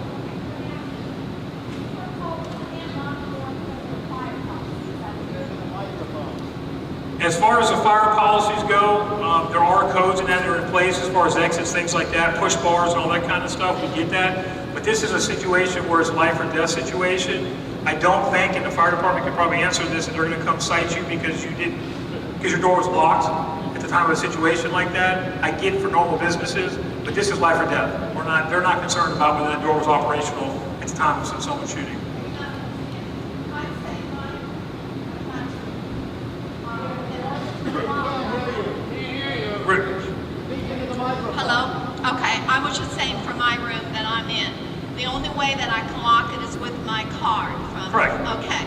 As far as the fire policies go, there are codes and that are in place as far as exits, things like that, push bars and all that kind of stuff, we get that. But this is a situation where it's a life or death situation. I don't think, and the fire department could probably answer this, that they're gonna come cite you because your door was locked at the time of a situation like that. I get it for normal businesses, but this is life or death. They're not concerned about whether that door was operational at the time of someone shooting.
Hello? Okay, I was just saying for my room that I'm in, the only way that I can lock it is with my card.
Correct.
Okay,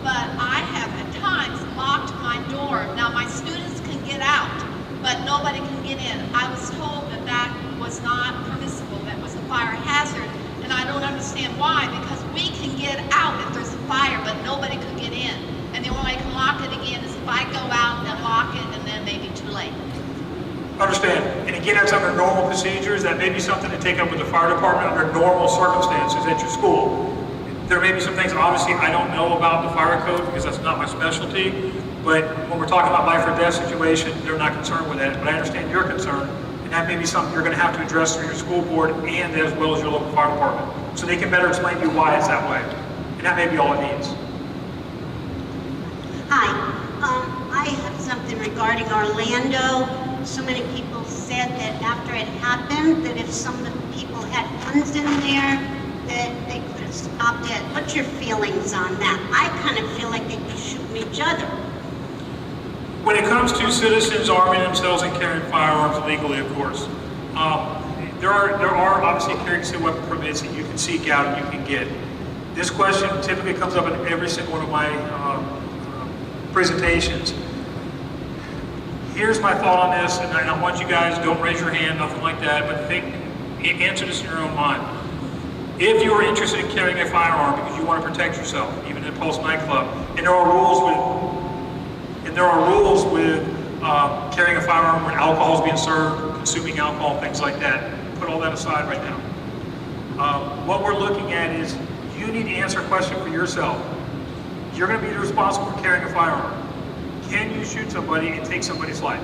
but I have at times locked my door. Now my students can get out, but nobody can get in. I was told that that was not permissible, that was a fire hazard, and I don't understand why, because we can get out if there's a fire, but nobody could get in. And the only way I can lock it again is if I go out and lock it, and then maybe too late.
Understand, and again, that's under normal procedures. That may be something to take up with the fire department under normal circumstances at your school. There may be some things, obviously, I don't know about the fire code because that's not my specialty, but when we're talking about life or death situation, they're not concerned with that, but I understand your concern, and that may be something you're gonna have to address through your school board and as well as your local fire department, so they can better explain to you why it's that way, and that may be all it needs.
Hi, I have something regarding Orlando. So many people said that after it happened, that if some of the people had guns in there, that they could have stopped it. What's your feelings on that? I kind of feel like they'd be shooting each other.
When it comes to citizens arming themselves and carrying firearms legally, of course, there are obviously carry concealed weapon permits that you can seek out and you can get. This question typically comes up in every single one of my presentations. Here's my thought on this, and I want you guys, don't raise your hand, nothing like that, but answer this in your own mind. If you are interested in carrying a firearm because you want to protect yourself, even in Pulse nightclub, and there are rules with carrying a firearm when alcohol is being served, consuming alcohol, things like that. Put all that aside right now. What we're looking at is you need to answer a question for yourself. You're going to be responsible for carrying a firearm. Can you shoot somebody and take somebody's life?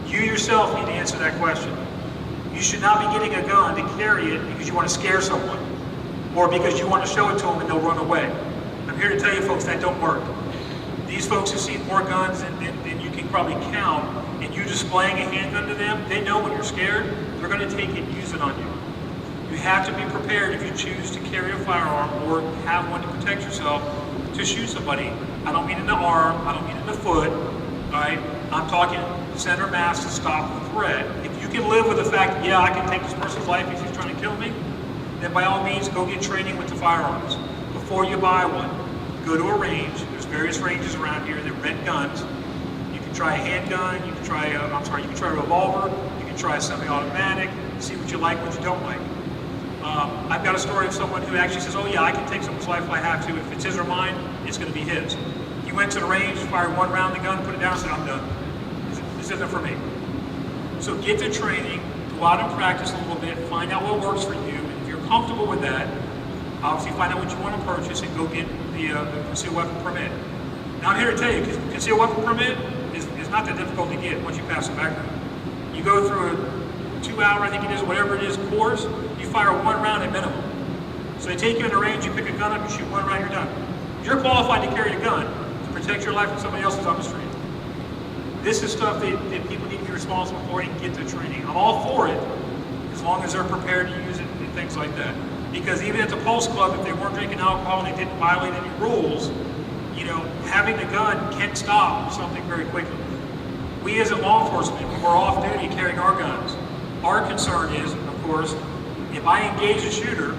You yourself need to answer that question. You should not be getting a gun to carry it because you want to scare someone or because you want to show it to them and they'll run away. I'm here to tell you folks that don't work. These folks have seen more guns than you can probably count, and you displaying a handgun to them, they know when you're scared, they're going to take it and use it on you. You have to be prepared if you choose to carry a firearm or have one to protect yourself to shoot somebody. I don't mean in the arm, I don't mean in the foot, all right? I'm talking center mass to stop the threat. If you can live with the fact, yeah, I can take this person's life if he's trying to kill me, then by all means, go get training with the firearms. Before you buy one, go to a range. There's various ranges around here that rent guns. You can try a handgun, you can try a revolver, you can try a semi-automatic, see what you like, what you don't like. I've got a story of someone who actually says, oh yeah, I can take someone's life if I have to. If it's his or mine, it's going to be his. He went to the range, fired one round of the gun, put it down, and said, I'm done. This isn't for me. So get the training, go out and practice a little bit, find out what works for you. And if you're comfortable with that, obviously find out what you want to purchase and go get the concealed weapon permit. Now I'm here to tell you, concealed weapon permit is not that difficult to get once you pass the background. You go through a 2-hour, I think it is, whatever it is, course, you fire one round at minimum. So they take you in the range, you pick a gun up, you shoot one round, you're done. You're qualified to carry a gun to protect your life when somebody else is on the street. This is stuff that people need to be responsible for and get the training. I'm all for it, as long as they're prepared to use it and things like that. Because even at the Pulse Club, if they weren't drinking alcohol and they didn't violate any rules, you know, having a gun can stop something very quickly. We as a law enforcement, when we're off duty carrying our guns, our concern is, of course, if I engage a shooter,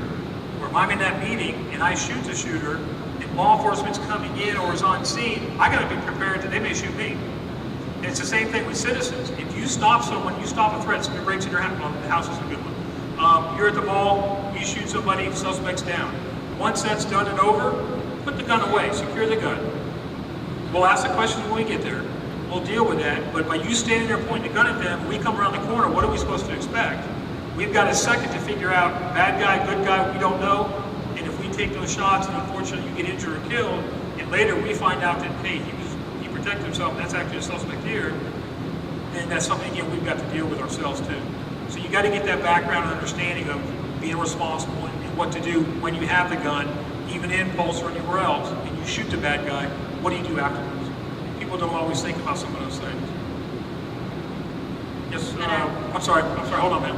Where if I'm in that meeting and I shoot the shooter, and law enforcement's coming in or is on scene, I gotta be prepared that they may shoot me. And it's the same thing with citizens. If you stop someone, you stop a threat, somebody breaks in your house, well, the house is a good one. You're at the mall, you shoot somebody, suspect's down. Once that's done and over, put the gun away, secure the gun. We'll ask the questions when we get there. We'll deal with that, but by you standing there pointing the gun at them, we come around the corner, what are we supposed to expect? We've got a second to figure out bad guy, good guy, we don't know, and if we take those shots and unfortunately you get injured or killed, and later we find out that, hey, he protected himself, that's actually a suspect here, then that's something, again, we've got to deal with ourselves too. So you got to get that background and understanding of being responsible and what to do when you have the gun, even in Pulse or anywhere else, and you shoot the bad guy, what do you do afterwards? People don't always think about some of those things. Yes, I'm sorry, hold on, ma'am.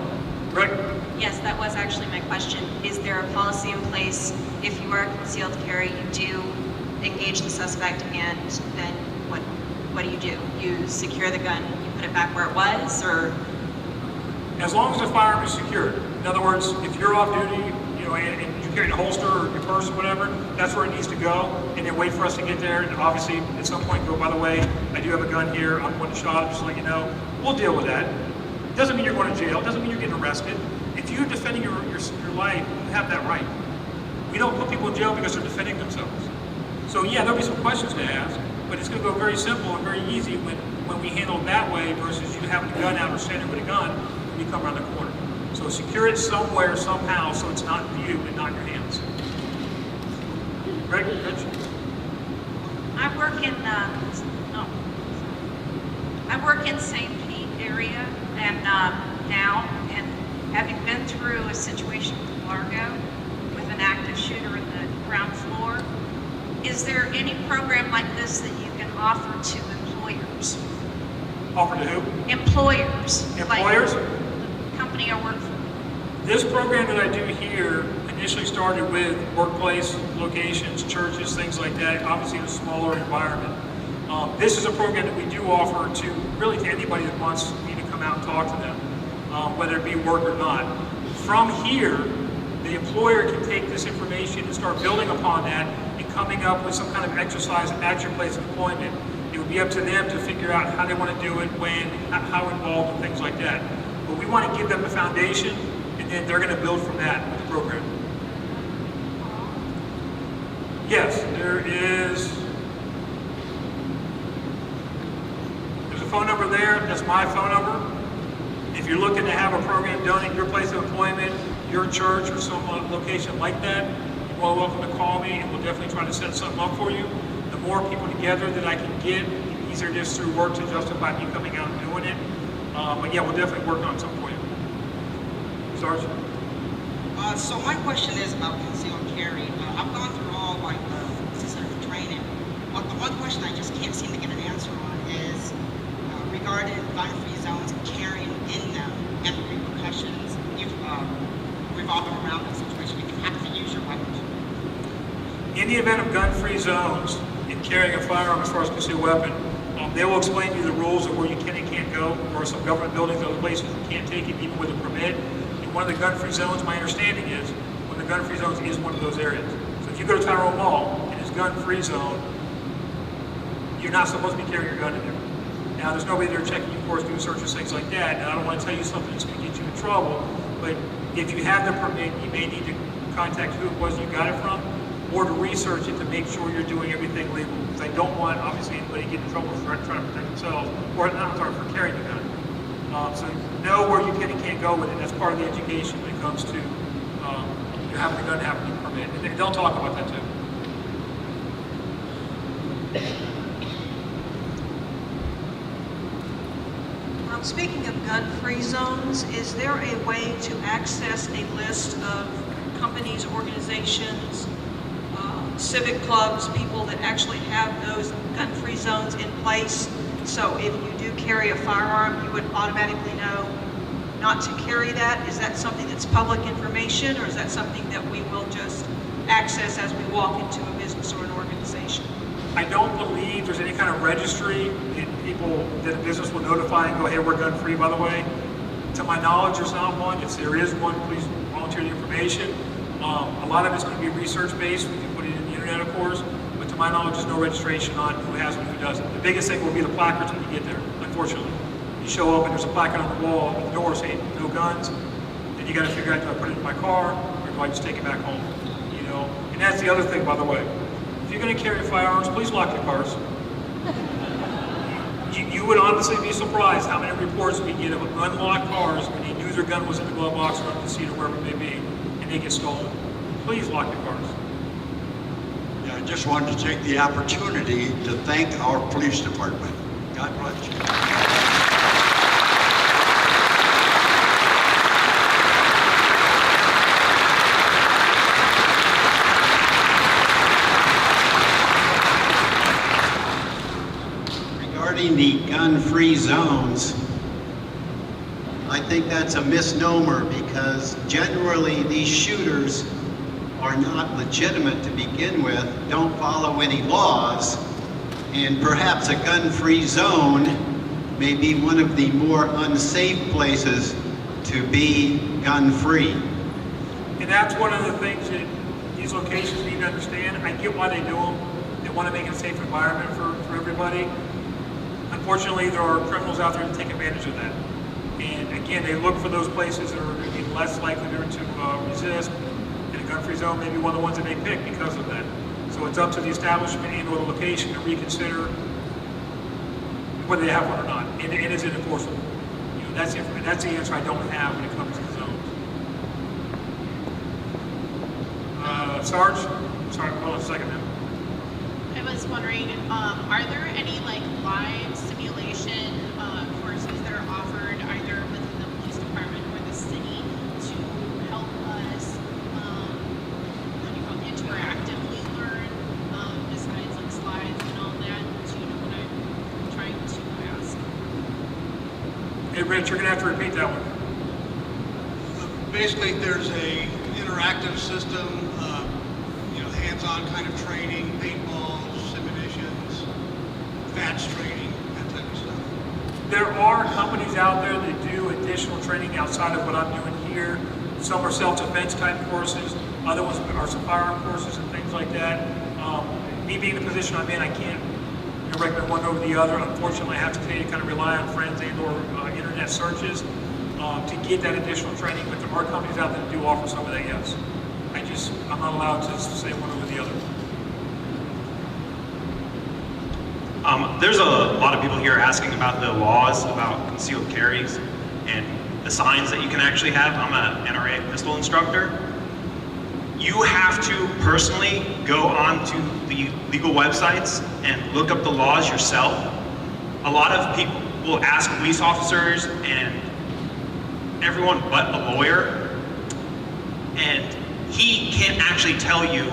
Rick?
Yes, that was actually my question. Is there a policy in place if you are concealed carry, you do engage the suspect, and then what do? You secure the gun, you put it back where it was, or?
As long as the firearm is secured. In other words, if you're off duty, and you carry a holster or your purse or whatever, that's where it needs to go, and then wait for us to get there, and obviously at some point go, by the way, I do have a gun here, I'm going to shot it, just to let you know. We'll deal with that. It doesn't mean you're going to jail, it doesn't mean you're getting arrested. If you're defending your life, you have that right. We don't put people in jail because they're defending themselves. So yeah, there'll be some questions to ask, but it's going to go very simple and very easy when we handle it that way versus you having a gun out or standing with a gun when you come around the corner. So secure it somewhere, somehow, so it's not you and not your hands. Greg, Rich?
I work in St. Pete area, and now, and having been through a situation with Largo with an active shooter in the ground floor, is there any program like this that you can offer to employers?
Offer to who?
Employers.
Employers?
Like the company I work for.
This program that I do here initially started with workplace locations, churches, things like that, obviously in a smaller environment. This is a program that we do offer to really to anybody that wants me to come out and talk to them, whether it be work or not. From here, the employer can take this information and start building upon that and coming up with some kind of exercise at your place of employment. It would be up to them to figure out how they want to do it, when, how involved, and things like that. But we want to give them the foundation, and then they're going to build from that with the program. Yes, there's a phone number there. That's my phone number. If you're looking to have a program done at your place of employment, your church, or some location like that, you're more welcome to call me, and we'll definitely try to set something up for you. The more people together that I can get, the easier it is through work to justify me coming out and doing it. But yeah, we'll definitely work on something for you. Sarge?
So my question is about concealed carry. I've gone through all the specific training. But the one question I just can't seem to get an answer on is regarding gun-free zones and carrying in them and the repercussions if revolving around that situation, if you have to use your weapons.
In the event of gun-free zones and carrying a firearm as far as concealed weapon, they will explain to you the rules of where you can and can't go, or some government buildings, other places you can't take it even with a permit. In one of the gun-free zones, my understanding is, one of the gun-free zones is one of those areas. So if you go to Tyrone Mall and it's gun-free zone, you're not supposed to be carrying your gun in there. Now, there's nobody there checking you, of course, doing searches, things like that, and I don't want to tell you something that's going to get you in trouble, but if you have the permit, you may need to contact who it was you got it from, or to research it to make sure you're doing everything legal. Because I don't want, obviously, anybody to get in trouble for trying to protect themselves, or not, sorry, for carrying the gun. So know where you can and can't go with it. That's part of the education when it comes to you having the gun, having the permit. And they'll talk about that too.
Speaking of gun-free zones, is there a way to access a list of companies, organizations, civic clubs, people that actually have those gun-free zones in place? So if you do carry a firearm, you would automatically know not to carry that? Is that something that's public information, or is that something that we will just access as we walk into a business or an organization?
I don't believe there's any kind of registry that people, that a business will notify and go, hey, we're gun-free, by the way. To my knowledge, there's not one. If there is one, please volunteer the information. A lot of it's going to be research-based. We can put it in the internet, of course, but to my knowledge, there's no registration on who has one and who doesn't. The biggest thing will be the placards when you get there, unfortunately. You show up and there's a placard on the wall at the door saying no guns, then you got to figure out, do I put it in my car or do I just take it back home? You know, and that's the other thing, by the way. If you're going to carry firearms, please lock your cars. You would honestly be surprised how many reports we get of unlocked cars when they knew their gun was in the glove box or up the seat or wherever it may be, and they get stolen. Please lock your cars.
Yeah, I just wanted to take the opportunity to thank our police department. God bless you. Regarding the gun-free zones, I think that's a misnomer because generally these shooters are not legitimate to begin with, don't follow any laws, and perhaps a gun-free zone may be one of the more unsafe places to be gun-free.
And that's one of the things that these locations need to understand. I get why they do them. They want to make it a safe environment for everybody. Unfortunately, there are criminals out there that take advantage of that. And again, they look for those places that are going to be less likely to resist. And a gun-free zone may be one of the ones that they pick because of that. So it's up to the establishment and or the location to reconsider whether they have one or not. And is it enforceable? You know, that's the answer I don't have when it comes to the zones. Sarge? Sorry, hold on a second now.
I was wondering, are there any like live simulation courses that are offered either within the police department or the city to help us interactively learn besides like slides and all that? Do you know what I'm trying to ask?
Hey Rich, you're gonna have to repeat that one.
Basically, there's a interactive system, hands-on kind of training, paintball, simulations, VATS training, that type of stuff.
There are companies out there that do additional training outside of what I'm doing here. Some are self-defense type courses, other ones are some firearm courses and things like that. Me being the position I'm in, I can't recommend one over the other. Unfortunately, I have to kind of rely on friends and or internet searches to get that additional training, but there are companies out there that do offer some of that, yes. I'm not allowed to say one over the other.
There's a lot of people here asking about the laws about concealed carries and the signs that you can actually have. I'm an NRA pistol instructor. You have to personally go onto the legal websites and look up the laws yourself. A lot of people will ask police officers and everyone but a lawyer, and he can't actually tell you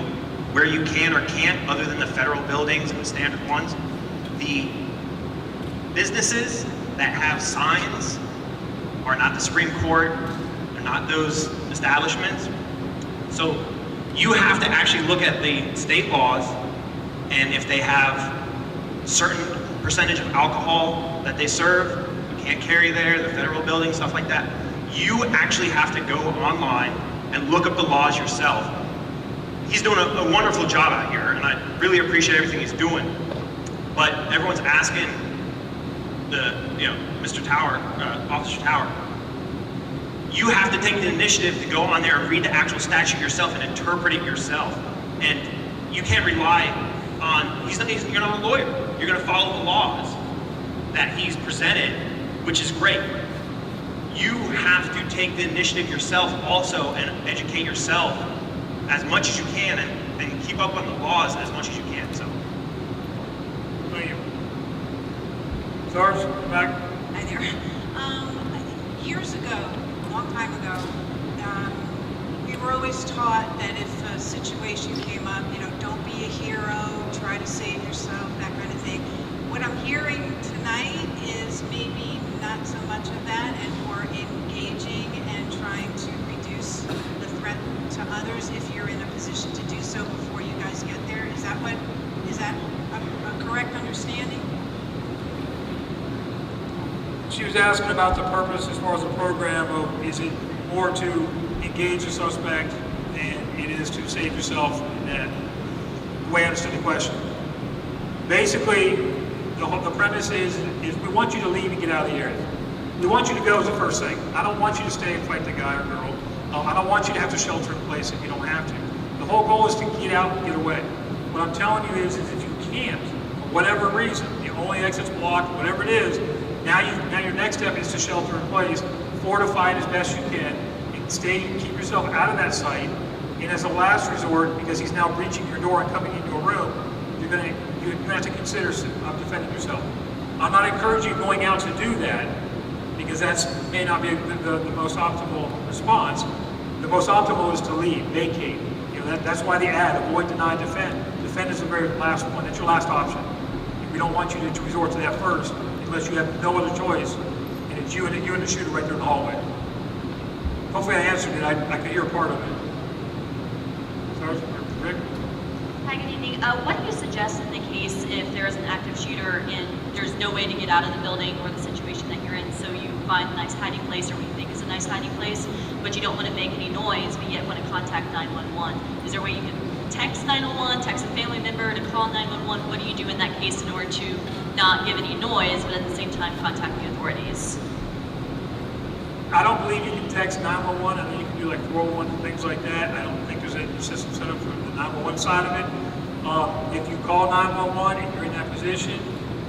where you can or can't other than the federal buildings and the standard ones. The businesses that have signs are not the Supreme Court, they're not those establishments. So you have to actually look at the state laws, and if they have certain percentage of alcohol that they serve, you can't carry there, the federal buildings, stuff like that. You actually have to go online and look up the laws yourself. He's doing a wonderful job out here, and I really appreciate everything he's doing. But everyone's asking Mr. Tower, Officer Tower, you have to take the initiative to go on there and read the actual statute yourself and interpret it yourself. And you can't rely on, you're not a lawyer. You're gonna follow the laws that he's presented, which is great. You have to take the initiative yourself also and educate yourself as much as you can and keep up on the laws as much as you can. So,
thank you. Sarge, back.
Hi there. I think years ago, a long time ago, we were always taught that if a situation came up, don't be a hero, try to save yourself, that kind of thing. What I'm hearing tonight is maybe not so much of that and more engaging and trying to reduce the threat to others if you're in a position to do so before you guys get there. Is that a correct understanding?
She was asking about the purpose as far as the program of, is it more to engage the suspect and it is to save yourself in that. The way I understood the question. Basically, the premise is we want you to leave and get out of the area. We want you to go is the first thing. I don't want you to stay and fight the guy or girl. I don't want you to have to shelter in place if you don't have to. The whole goal is to get out and get away. What I'm telling you is if you can't, for whatever reason, the only exit's blocked, whatever it is, now your next step is to shelter in place, fortify it as best you can, and keep yourself out of that site. And as a last resort, because he's now breaching your door and coming into a room, you're going to have to consider defending yourself. I'm not encouraging you going out to do that, because that may not be the most optimal response. The most optimal is to leave, vacate. That's why the ad, avoid, deny, defend. Defend is the very last one. That's your last option. We don't want you to resort to that first, unless you have no other choice. And it's you and the shooter right there in the hallway. Hopefully I answered it. I could hear part of it. Sergeant Rick?
Hi, good evening. What do you suggest in the case if there is an active shooter and there's no way to get out of the building or the situation that you're in, so you find a nice hiding place or what you think is a nice hiding place, but you don't want to make any noise, but yet want to contact 911? Is there a way you can text 911, text a family member to call 911? What do you do in that case in order to not give any noise, but at the same time contact the authorities?
I don't believe you can text 911. I know you can do like 411 and things like that. I don't think there's a system set up for the 911 side of it. If you call 911 and you're in that position,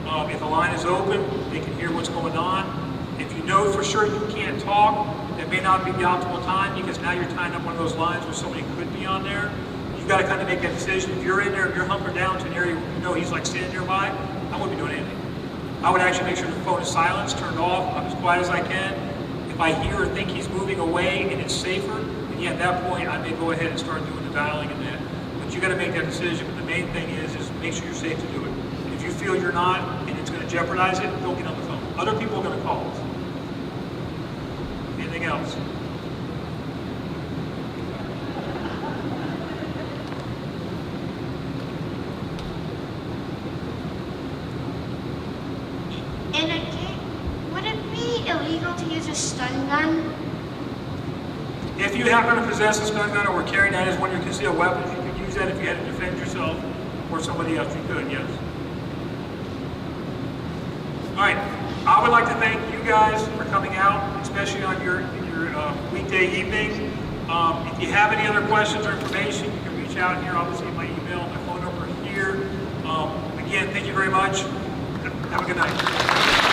if the line is open, they can hear what's going on. If you know for sure you can't talk, that may not be the optimal time because now you're tying up one of those lines where somebody could be on there. You've got to kind of make that decision. If you're in there, if you're hunkered down to an area where you know he's like standing nearby, I wouldn't be doing anything. I would actually make sure the phone is silenced, turned off, I'm as quiet as I can. If I hear or think he's moving away and it's safer, then yeah, at that point I may go ahead and start doing the dialing and that. But you got to make that decision. But the main thing is make sure you're safe to do it. And if you feel you're not and it's going to jeopardize it, don't get on the phone. Other people are going to call us. Anything else?
In a case, would it be illegal to use a stun gun?
If you happen to possess a stun gun or were carrying that as one of your concealed weapons, you could use that if you had to defend yourself or somebody else. You could, yes. All right. I would like to thank you guys for coming out, especially on your weekday evening. If you have any other questions or information, you can reach out here. Obviously, my email, my phone number here. Again, thank you very much. Have a good night.